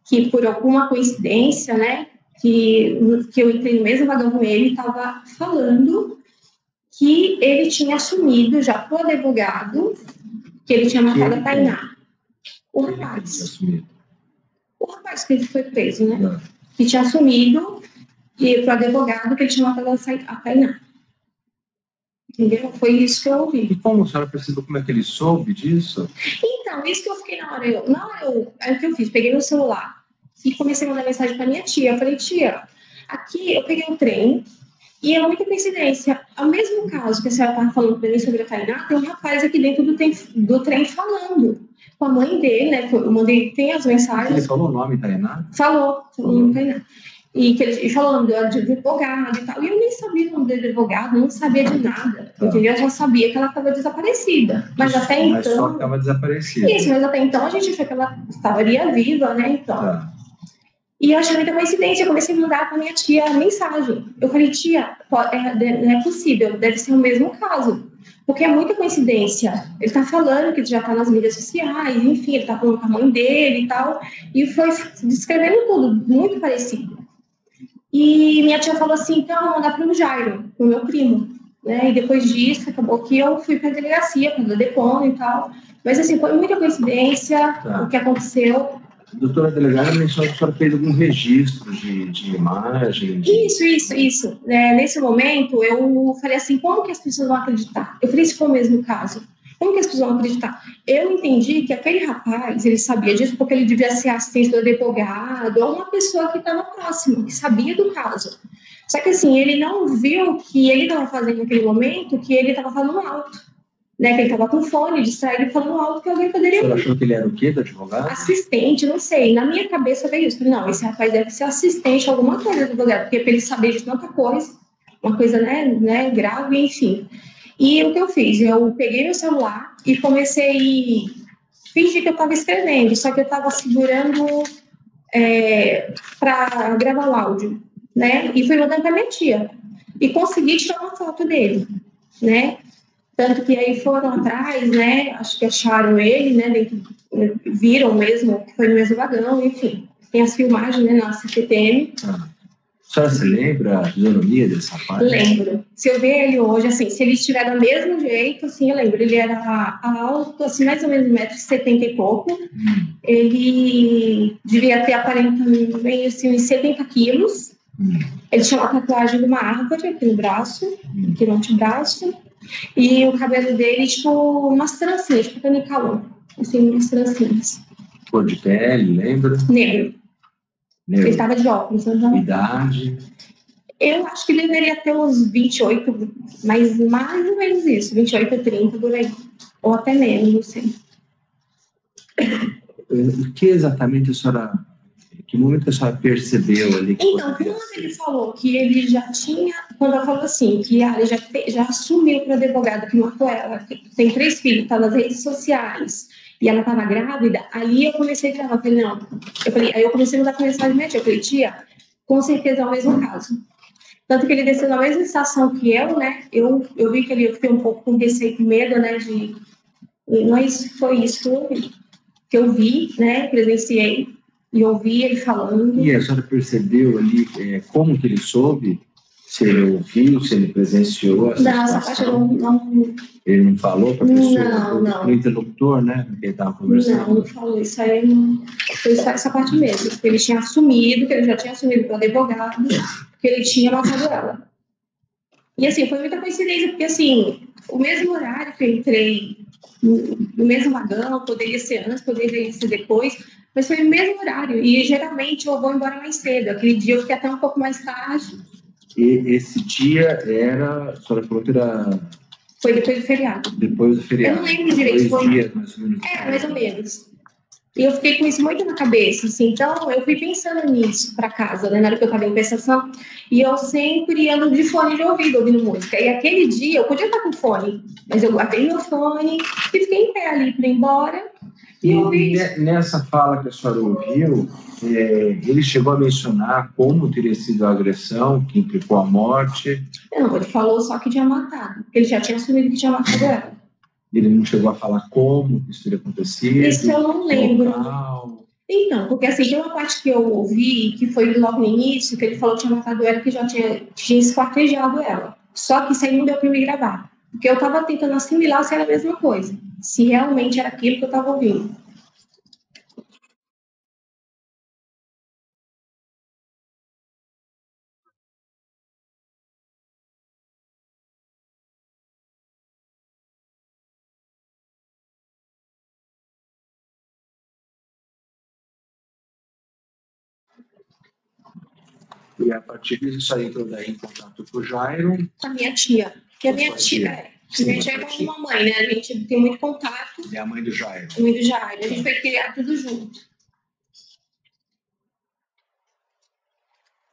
que por alguma coincidência, né, que eu entrei no mesmo vagão com ele, estava falando que ele tinha assumido já para o advogado que ele tinha matado a Tainá. O rapaz que ele foi preso, né? Que tinha assumido para o advogado que ele tinha matado a Tainá. Entendeu? Foi isso que eu ouvi. E como a senhora percebeu, como é que ele soube disso? Então, isso que eu fiquei na hora. Aí o que eu fiz? Peguei meu celular e comecei a mandar mensagem para minha tia. Eu falei, tia, aqui eu peguei o trem e é muita coincidência. Ao mesmo caso que a senhora estava falando para mim sobre a Tainá, tem um rapaz aqui dentro do trem falando com a mãe dele, né? Eu mandei, tem as mensagens. Ele falou o nome Tainá? Falou o nome Tainá. E que ele falou o nome de advogado e tal. E eu nem sabia o nome do advogado, não sabia de nada. Entendeu? Eu já sabia que ela estava desaparecida. Mas até então. Mas só que estava desaparecida. Isso, mas até então a gente achou que ela estaria viva, né? Então. E eu achei muita coincidência. Eu comecei a mandar para minha tia a mensagem. Eu falei, tia, não é possível, deve ser o mesmo caso. Porque é muita coincidência. Ele está falando que ele já está nas mídias sociais, enfim, ele está falando com a mãe dele e tal. E foi descrevendo tudo, muito parecido. E minha tia falou assim, então, vou mandar para o Jairo, o meu primo, né? E depois disso, acabou que eu fui para a delegacia, para o depósito e tal. Mas, assim, foi muita coincidência o que aconteceu. Doutora delegada mencionou que a senhora fez algum registro de imagem? Isso. Nesse momento, eu falei assim, como que as pessoas vão acreditar? Eu falei, se for o mesmo caso, como que as pessoas vão acreditar? Eu entendi que aquele rapaz, ele sabia disso porque ele devia ser assistente do advogado ou uma pessoa que estava próxima, que sabia do caso. Só que, assim, ele não viu que ele estava fazendo naquele momento, que ele estava falando alto. Né, que ele estava com fone, distraído, falando alto que alguém poderia ouvir. Você achou que ele era o quê, do advogado? Assistente, não sei. Na minha cabeça veio isso. Falei, não, esse rapaz deve ser assistente, alguma coisa do advogado, porque para ele saber de tanta coisa, uma coisa, né, grave, enfim. E o que eu fiz? Eu peguei meu celular e comecei a fingir que eu estava escrevendo, só que eu estava segurando para gravar o áudio, né? E fui mandando para minha tia. E consegui tirar uma foto dele, né? Tanto que aí foram atrás, né? Acho que acharam ele, né? Viram mesmo que foi no mesmo vagão, enfim. Tem as filmagens, né? Na CPTM. A senhora se lembra a fisionomia desse rapaz? Lembro. Se eu ver ele hoje, assim, se ele estiver do mesmo jeito, assim, eu lembro. Ele era alto, assim, mais ou menos 1,70 m e pouco. Ele devia ter aparentemente, assim, uns 70 quilos. Ele tinha uma tatuagem de uma árvore aqui no braço, aqui no antebraço. E o cabelo dele, tipo, umas trancinhas, tipo canicalão. Assim, umas trancinhas. Cor de pele, lembra? Negro. Ele estava de óculos. Idade? Eu acho que ele deveria ter uns 28, mas mais ou menos isso. 28 a 30, por aí. Ou até menos, não sei. O que exatamente a senhora... Que momento a senhora percebeu ali? Então, quando ele falou que ele já tinha... Quando ela falou assim, que ele já assumiu para o advogado que matou ela, que tem 3 filhos, está nas redes sociais, e ela estava grávida, ali eu comecei a gravar. Eu falei, não. Aí eu comecei a mandar mensagem à minha tia. Eu falei, tia, com certeza é o mesmo caso. Tanto que ele desceu na mesma estação que eu, né? Eu vi que ele ficou um pouco com receio, com medo, né? Mas foi isso que eu vi, né? Presenciei. E ouvi ele falando. E a senhora percebeu ali como que ele soube? Se ele ouviu, se ele presenciou essa situação? Não, essa parte eu não... Ele não falou para a pessoa? Não. No interlocutor, né? Que ele estava conversando? Não falou. Isso aí foi só essa parte mesmo. Que ele tinha assumido, que ele já tinha assumido para o advogado, que ele tinha matado ela. E assim, foi muita coincidência, porque assim, o mesmo horário que eu entrei no mesmo vagão, poderia ser antes, poderia ser depois, mas foi o mesmo horário. E geralmente eu vou embora mais cedo. Aquele dia eu fiquei até um pouco mais tarde. E esse dia era... A senhora falou que era... Foi depois do feriado. Depois do feriado. Eu não lembro direito. 2 dias, mais ou menos. Mais ou menos. E eu fiquei com isso muito na cabeça, assim. Então, eu fui pensando nisso para casa, né? Na hora que eu estava em pensação. E eu sempre ando de fone de ouvido, ouvindo música. E aquele dia, eu podia estar com fone, mas eu guardei meu fone e fiquei em pé ali para ir embora. E nessa fala que a senhora ouviu, ele chegou a mencionar como teria sido a agressão que implicou a morte? Não, ele falou só que tinha matado. Ele já tinha assumido que tinha matado ela. Ele não chegou a falar como isso teria acontecido? Isso eu não lembro. Local. Então, porque assim, tem uma parte que eu ouvi, que foi logo no início, que ele falou que tinha matado ela, que já tinha esquartejado ela. Só que isso aí não deu para me gravar. Porque eu estava tentando assimilar se era a mesma coisa. Se realmente era aquilo que eu estava ouvindo. E a partir disso aí, eu daí em contato com o Jairo. Com a minha tia. Que a minha tia é como uma mãe, né? A gente tem muito contato. É a mãe do Jairo. A mãe do Jairo. A gente foi criar tudo junto.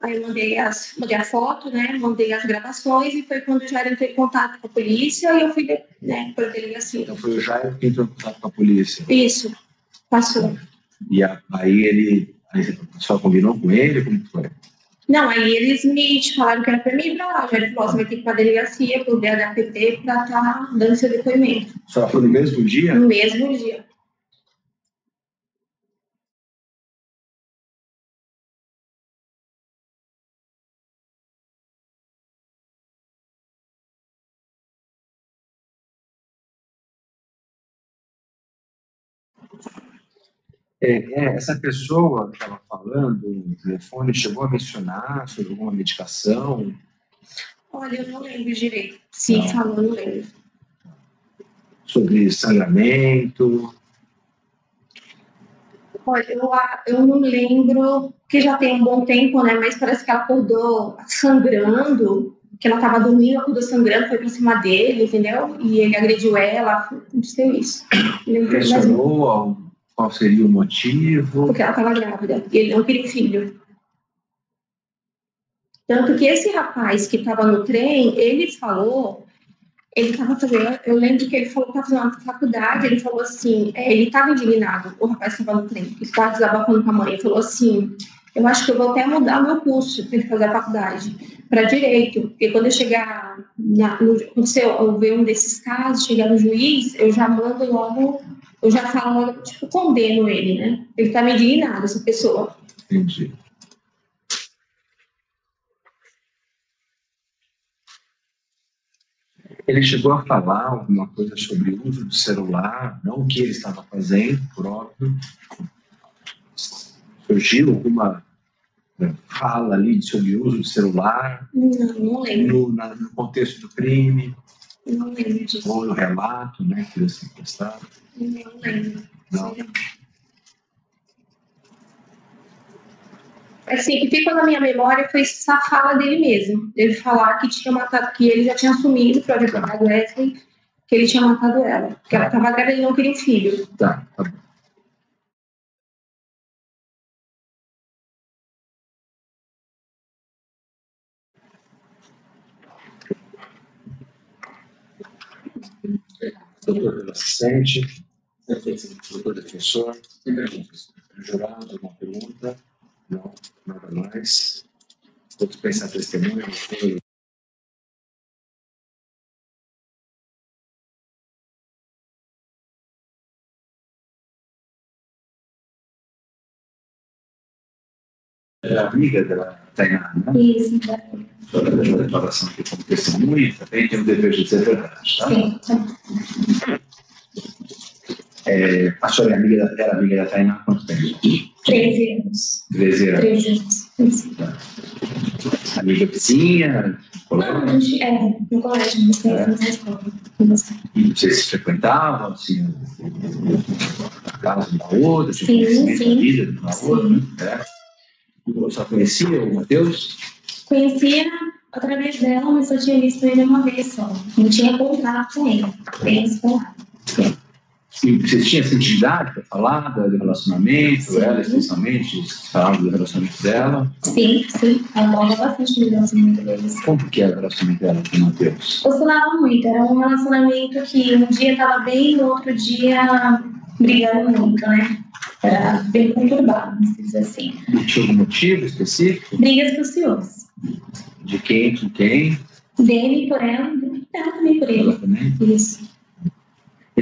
Aí eu mandei a foto, né? Mandei as gravações e foi quando o Jairo entrou em contato com a polícia e eu fui, né, para a delegacia. Então foi o Jairo que entrou em contato com a polícia. Isso. Passou. E aí você só combinou com ele? Como foi? Não, aí eles me falaram que era para mim ir para lá. Já ele falou, você vai ter que ir para a delegacia, para o DHPP, para estar dando seu depoimento. A senhora foi no mesmo dia? No mesmo dia. Essa pessoa que estava falando no telefone chegou a mencionar sobre alguma medicação? Olha, eu não lembro direito. Sim, falou, eu não lembro. Sobre sangramento? Olha, eu não lembro, porque já tem um bom tempo, né? Mas parece que ela acordou sangrando, que ela estava dormindo, acordou sangrando, foi para cima dele, entendeu? E ele agrediu ela, aconteceu isso. Mencionou qual seria o motivo? Porque ela estava grávida e ele não queria filho. Tanto que esse rapaz que estava no trem, ele falou, ele estava fazendo, eu lembro que ele falou que estava fazendo uma faculdade, ele falou assim, ele estava indignado, o rapaz que estava no trem, que estava desabafando com a mãe, ele falou assim, eu acho que eu vou até mudar o meu curso para ele fazer a faculdade, para direito, porque quando eu chegar, quando eu ver um desses casos, chegar no juiz, eu já mando logo, eu já falo logo, tipo, condeno ele, né? Ele está meio indignado, essa pessoa. Entendi. Ele chegou a falar alguma coisa sobre o uso do celular, não o que ele estava fazendo, próprio. Surgiu alguma fala ali sobre o uso do celular? Não lembro. No contexto do crime? Não lembro disso. Ou no relato, né, que você prestava? Não lembro. Não. Assim, o que ficou na minha memória foi essa fala dele mesmo. Ele falar que tinha matado, que ele já tinha assumido para o advogado Wesley, que ele tinha matado ela. Que ela estava grávida e não queria um filho. Tá bom. Doutor assistente, doutor defensor, jurado, alguma pergunta? Não, nada mais. Vou dispensar testemunha. É amiga da Tainá, né? Isso, Só da declaração aqui como testemunha, também tem o dever de dizer a verdade, tá? Sim. A senhora era amiga da Tainá há quanto tempo? 13 anos. 13 anos. 13 anos. Tá. Amiga vizinha? Colega? Não, a gente no colégio, na escola. E vocês se frequentavam, assim, a casa da outra, Sim, conhecimento sim. da vida da outra, né? Você só conhecia o Matheus? Conhecia através dela, mas eu tinha visto ele uma vez só. Não tinha contato com ele. Apenas falado. E vocês tinham essa intimidade para falar do relacionamento, Sim. ela especialmente, falavam do relacionamento dela? Sim, sim. Ela falava bastante do relacionamento deles. Como que era o relacionamento dela com o Matheus? Oscilava muito. Era um relacionamento que um dia estava bem, no outro dia brigando muito, né? Era bem conturbado, vamos dizer assim. E tinha algum motivo específico? Brigas por ciúmes. De quem com quem? Dele por ela também por Ela ele. também? Isso.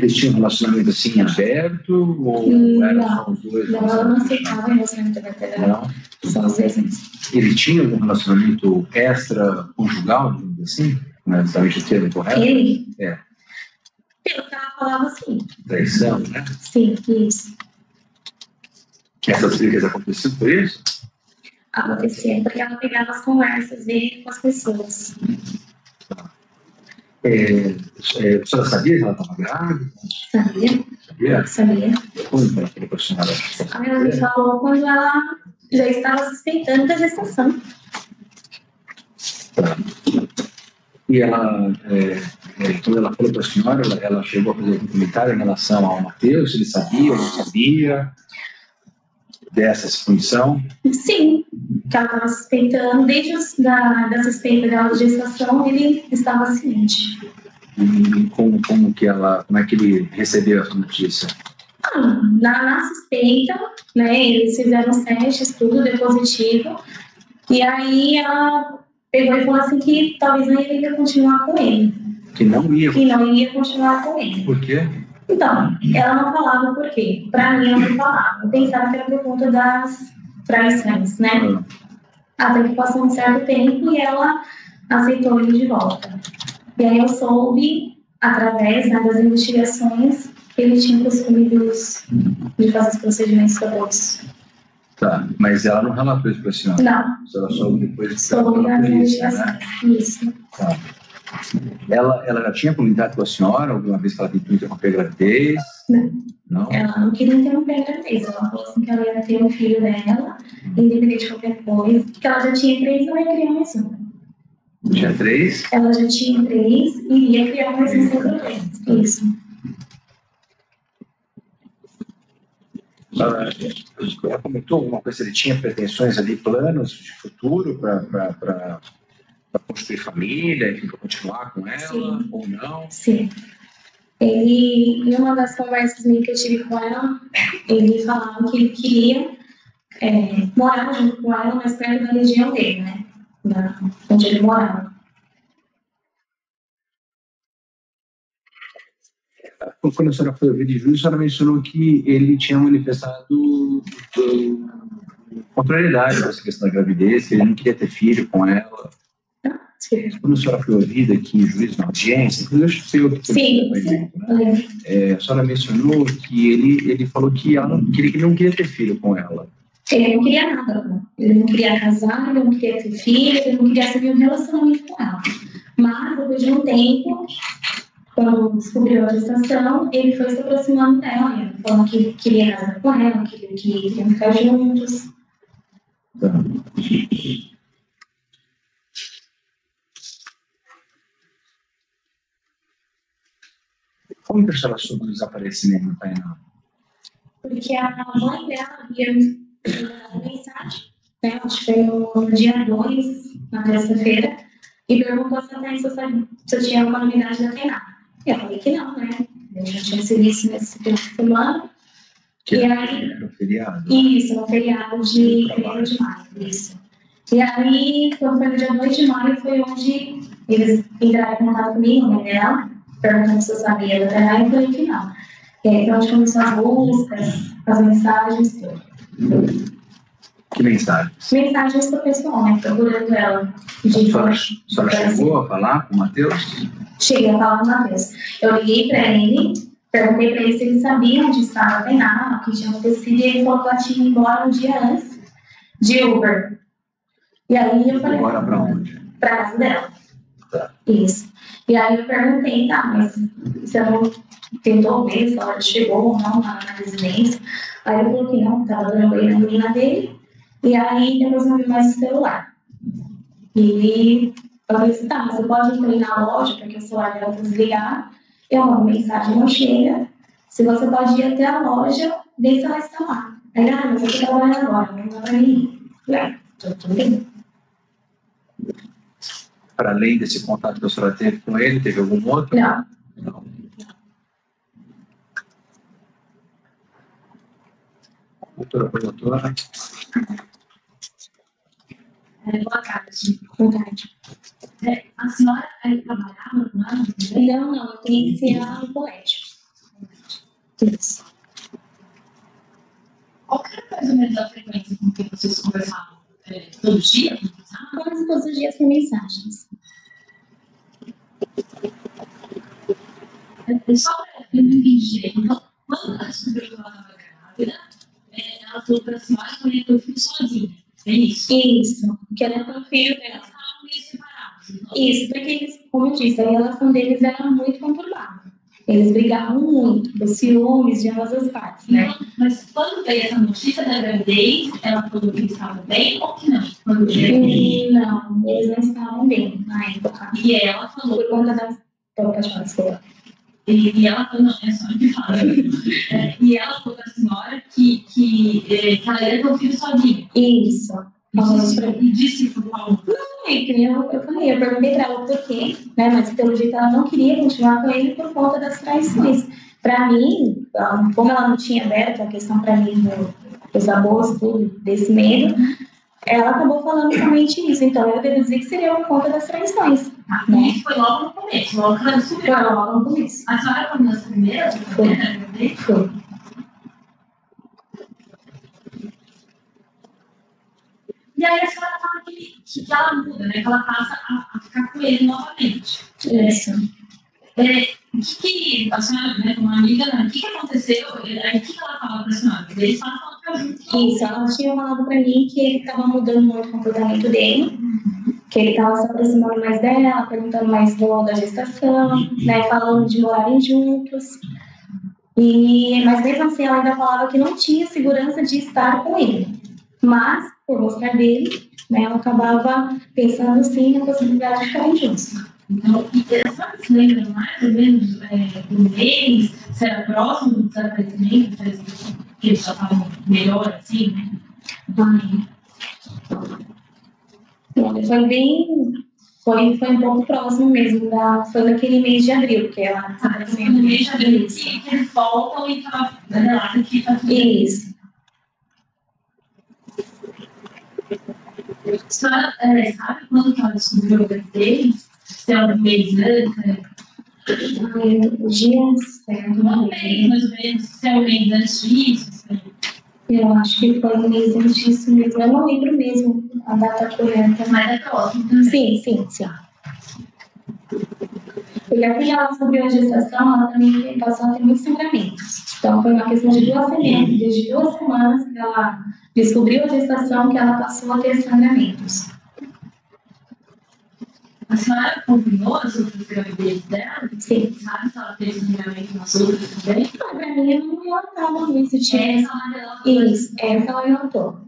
Eles tinham um relacionamento assim aberto? Ou eram só os dois? Não, ela não aceitava relacionamento aberto, era só os dois mesmo. Ele tinha algum relacionamento extra-conjugal, digamos assim? Exatamente o termo correto? Ele? É. Pelo que ela falava, assim. Traição, né? Sim, isso. Essas brigas aconteciam por isso? Acontecia, porque ela pegava as conversas dele com as pessoas. A senhora sabia que ela estava grávida? Sabia? Sabia? Sabia. Quando ela falou para a senhora? Ela me falou quando ela já estava suspeitando da gestação. Tá. E ela, quando ela falou para a senhora, ela chegou a fazer um comentário em relação ao Matheus, se ele sabia ou não sabia dessa exposição? Sim, que ela estava suspeitando, desde da suspeita dela de gestação, ele estava ciente. E como é que ele recebeu essa notícia? Na suspeita, né, eles fizeram os testes, tudo deu positivo, e aí ela pegou e falou assim que talvez não ia continuar com ele. Que não ia? Que não ia continuar com ele. Por quê? Então, ela não falava por quê. Pra mim, ela não falava. Eu pensava que era por conta das traições, né? Até que passou um certo tempo e ela aceitou ele de volta. E aí eu soube, através das investigações, que ele tinha costume de fazer os procedimentos de abortos. Tá, mas ela não relatou isso para a senhora? Não. Ela soube depois de soube nas investigações, isso. Tá. Ela já tinha comentado com a senhora alguma vez que ela tentou interromper a gravidez? Não. Não? Ela não queria interromper a gravidez. Ela falou assim que ela ia ter um filho dela, independente de qualquer coisa, que ela já tinha 3 e não ia criar mais um. Tinha 3? Ela já tinha 3 e ia criar mais um sem problemas. Isso. Ela comentou alguma coisa, ele tinha pretensões ali, planos de futuro para construir família, enfim, para continuar com ela? Sim. Ou não? Sim. Ele, em uma das conversas que eu tive com ela, ele falava que ele queria morar junto com ela, mas perto da região dele, né? Onde ele morava. Quando a senhora foi ouvir de juízo, a senhora mencionou que ele tinha manifestado contrariedade com essa questão da gravidez, que ele não queria ter filho com ela. Sim. Quando a senhora foi ouvida aqui em juízo, na audiência, inclusive eu sei o que sim, né? A senhora mencionou que ele falou que ele não queria ter filho com ela. Ele não queria nada. Ele não queria casar, ele não queria ter filho, ele não queria seguir um relacionamento com ela. Mas, depois de um tempo, quando descobriu a gestação, ele foi se aproximando dela, falando que ele queria casar com ela, que ele queria ficar juntos. Tá. Como que a senhora soube do desaparecimento do Tainá? Porque a mãe dela havia mandado mensagem, né? Acho que foi no dia 2, na terça-feira, e perguntou se eu tinha alguma novidade da Tainá. Eu falei que não, né? Eu já tinha se visto nesse final de semana. Que e era aí, no feriado? Isso, no feriado de 1º de maio, isso. E aí, quando foi no dia 2 de maio, foi onde eles entraram em contato comigo, a mãe dela, perguntando se eu sabia da Tainá, e eu falei que não. E aí, então, a gente começou as buscas, as mensagens, tudo. Que mensagens? Mensagens pro pessoal, né? Procurando ela. A senhora chegou a falar com o Matheus? Cheguei a falar com o Matheus. Eu liguei para ele, perguntei para ele se ele sabia onde estava a Tainá, o que tinha acontecido, e ele falou que ela tinha ido embora um dia antes de Uber. E aí eu falei... Embora para onde? Para casa dela. Tá. Isso. E aí eu perguntei, tá, mas você não tentou ver se ela chegou ou não na residência? Aí ele falou que não, estava dando banho na menina dele. E aí depois não vi mais o celular. E eu falei assim, tá, mas você pode ir na loja, porque o celular dela está desligado. Eu mando mensagem, não chega. Se você pode ir até a loja, ver se ela está lá. Aí, mas você está trabalhando agora, não dá para mim. Tudo bem. Para além desse contato que a senhora teve com ele, teve algum outro? Não. Não. Doutora, doutora. Boa tarde. Boa tarde. A senhora trabalhava com ela? Não, eu conhecia ela no colégio. Isso. Qual que era mais ou menos a frequência com que vocês conversavam? Todo dia? Quase todos os dias com mensagens. Só para eu não entendi. Então, quando ela descobriu que ela estava grávida, ela falou para a senhora que ela ia ter o filho sozinha. É isso? Isso. Que ela tem um filho Elas dela. estavam meio separados. Então. Isso, porque eles, como eu disse, a relação deles era muito conturbada. Eles brigavam muito, por ciúmes de ambas as partes, né? Então, mas quando veio essa notícia da gravidez, ela falou que eles estavam bem ou que não? Quando veio... Não, eles não estavam bem na época. E ela falou... Por conta das... Pode falar, desculpa. E ela falou, não, é só de falar. E ela falou para a senhora que ela ia ter um filho sozinha. Isso. E disse para o Paulo. Não, eu falei, eu perguntei para ela por quê, né? Mas pelo jeito ela não queria continuar com ele por conta das traições. Para mim, como ela não tinha aberto a questão para mim dos abusos, tudo, desse medo, ela acabou falando somente isso. Então eu deduzi que seria por conta das traições. Né? Isso foi logo no começo, logo que ela descobriu. Foi logo no começo. A senhora foi nas primeiras? Foi. E aí a senhora fala que ela muda, né? Que ela passa a ficar com ele novamente. Isso. A senhora, né, como amiga, o que aconteceu? Aí o que ela fala para a senhora? Eles falam para junto. Isso, ela tinha falado para mim que ele estava mudando muito o comportamento dele, que ele estava se aproximando mais dela, perguntando mais da gestação, né, falando de morarem juntos. Mas mesmo assim ela ainda falava que não tinha segurança de estar com ele. Mas, por gostar dele, né, ela acabava pensando sim na possibilidade de ficarem juntos. Então, e a senhora se lembra mais ou menos do mês, se era próximo do desaparecimento, que eles já estavam melhor assim, né? Foi um pouco próximo mesmo, foi naquele mês de abril, porque ela estava assim. No mês de abril, que eles voltam e estavam relata que está tudo. Isso. A senhora sabe quando que ela descobriu a gravidez? Se é um mês antes? Dias, um mês, mais ou menos. Se é um mês antes disso? Eu acho que foi um mês antes disso mesmo. Eu não lembro mesmo a data correta. Mas é próximo. Sim. Porque assim ela descobriu a gestação, ela também passou a ter muitos sangramentos. Então foi uma questão de 2 semanas. Desde 2 semanas que ela descobriu a gestação, que ela passou a ter sangramentos. A senhora combinou as outras gravidezes dela? Sim. Sabe se ela teve sangramento nas outras também? Não, pra mim eu não relatava muito. Isso, essa ela relatou.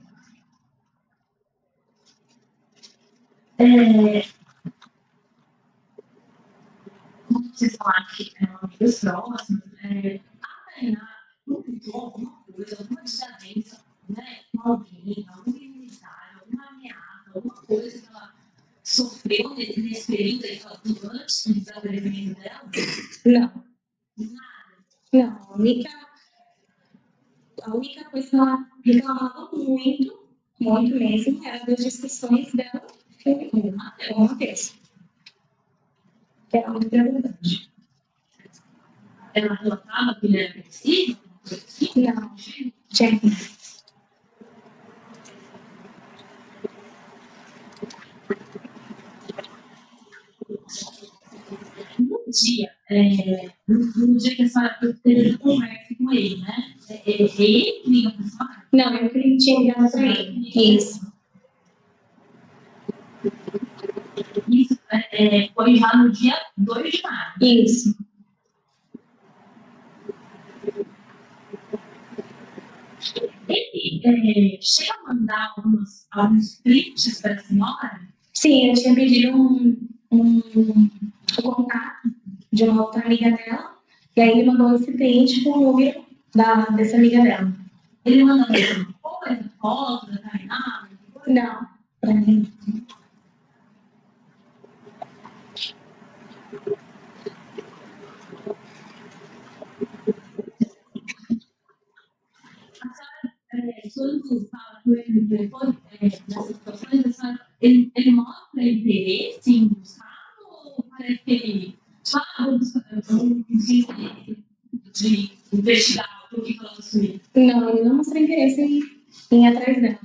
Como vocês falaram que eram amigas próximas, a Tainá contou alguma coisa, alguma desavença, né, com alguém, alguma inimizade, alguma ameaça, alguma coisa que ela sofreu nesse período aí, antes do desaparecimento dela? Não. Nada. Não, a única coisa que ela reclamava muito mesmo, era das discussões dela com o Matheus. Que era muito preocupante. Ela relatava que ele era agressivo? Não, tinha. No dia que a senhora teve conversa com ele, né? Ele liga para a senhora? Não, eu que tinha ligado para ele. Isso. Isso foi já no dia 2 de maio. Isso. Ele chega a mandar alguns prints para a senhora? Sim, eu tinha pedido um contato de uma outra amiga dela, e aí ele mandou esse print com o número dessa amiga dela. Ele mandou alguma coisa, foto da Tainá? Não, para mim. Quando fala com ele no telefone, nessas situações, ele mostra interesse em buscar, ou parece que ele fala de interesse investigar por que ela sumiu? Não, ele não mostrou interesse em ir atrás dela.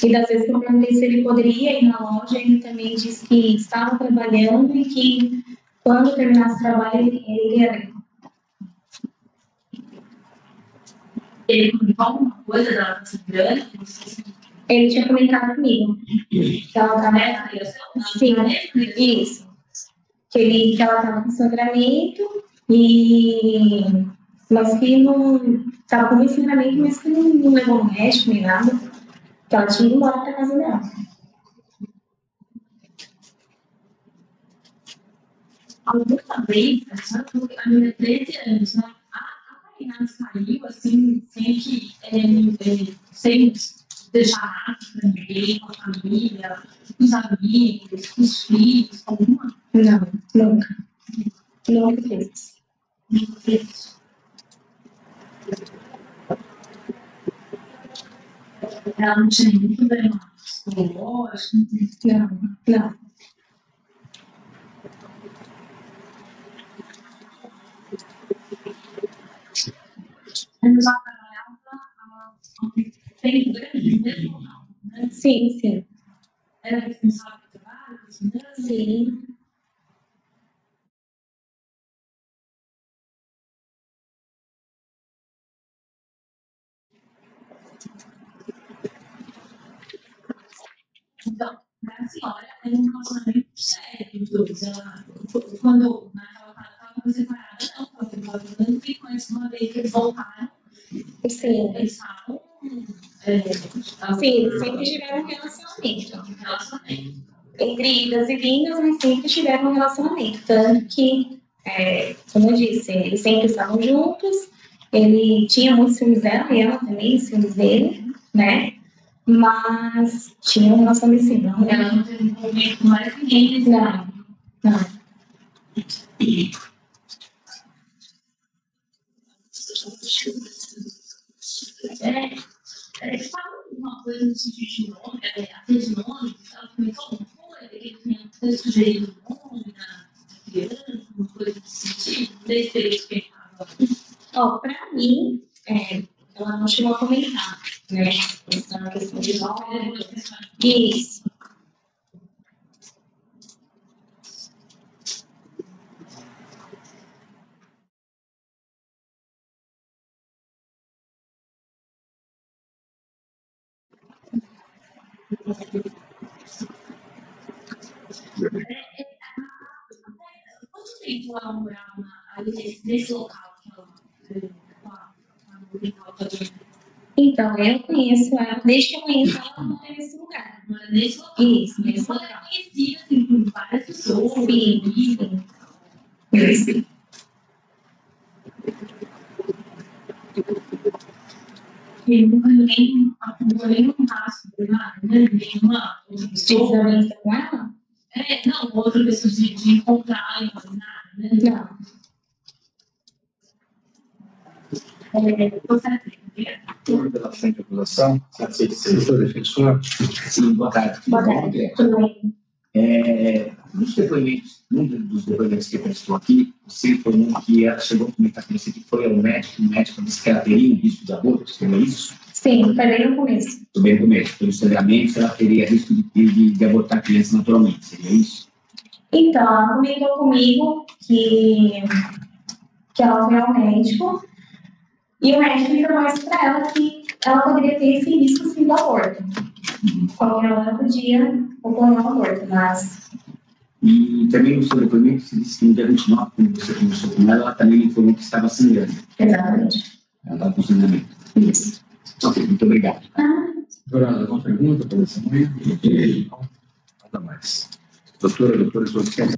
E das vezes que eu perguntei se ele poderia ir na loja, ele também disse que estava trabalhando e que quando terminasse o trabalho ele iria ver. Ele comentou alguma coisa da sangrando? Ele tinha comentado comigo. Que ela estava. Sim, isso. Que ela estava com sangramento, mas que não estava com muito sangramento, mas que não levou no médico nem nada. Que ela tinha ido embora para casa dela. Alguma vez, a minha 13 anos, né? A Tainá saiu assim, sem deixar rastro pra ninguém, com a família, com os amigos, com os filhos, com alguma? Não, nunca. Nunca fez. Nunca fez. Ela não tinha nenhum problema psicológico? Não. Ela já trabalhava há um tempo grande mesmo, não? Né? Sim. Era responsável pelo trabalho? Sim. Então, a senhora tem um relacionamento sério dos dois. Quando ela estava separada, não, porque ela estava falando que conhece uma vez que eles voltaram. Sim. Eles estavam. Sim, sempre tiveram um relacionamento. Entre idas e vindas, mas sempre tiveram um relacionamento. Tanto que, como eu disse, eles sempre estavam juntos, ele tinha muitos ciúmes dela e ela também, ciúmes dele, né? Mas tinha um relacionamento sim, não. Ela não teve envolvimento com mais ninguém. Não. Fala uma coisa no sentido de nome, até de nome, ela comentou alguma coisa, que ele tinha sugerido o nome da criança, uma coisa nesse sentido, desde que ele pensava. Pra mim, ela não chegou a comentar, né? Essa questão de nome. Isso. Quanto tempo ela morava ali nesse local que ela Então, eu conheço ela, desde que eu conheço ela, ela mora nesse lugar. Mora nesse local? Isso, nesse local. local. Ela conhecia, assim, por várias pessoas. Sim. E ninguém apontou nenhum rastro, nada, né? Nenhuma outra pessoa. Com ela? Não, outra pessoa de encontrar, nada, né? Não. Pela frente de acusação, assessor defensor. Sim, boa tarde. Boa tarde. Tudo bem? Num dos depoimentos que prestou aqui, você informou que ela chegou a comentar com você que foi ao médico, o médico disse que ela teria um risco de aborto, seria isso? Sim, foi bem no começo. Foi bem no começo. Pelo sangramento, ela teria risco de abortar a criança naturalmente, seria isso? Então, ela comentou comigo que ela foi ao médico e o médico informou isso para ela que ela poderia ter esse risco sim do aborto. Qualquer hora podia ocorrer um aborto, mas... E também no seu depoimento, você disse que no dia 29, quando você conversou com ela também informou que estava sangrando. Exatamente. Ela estava com sangramento. Isso. Ok, muito obrigado. Doutora, alguma pergunta para essa mãe? Nada mais. Doutora, você quer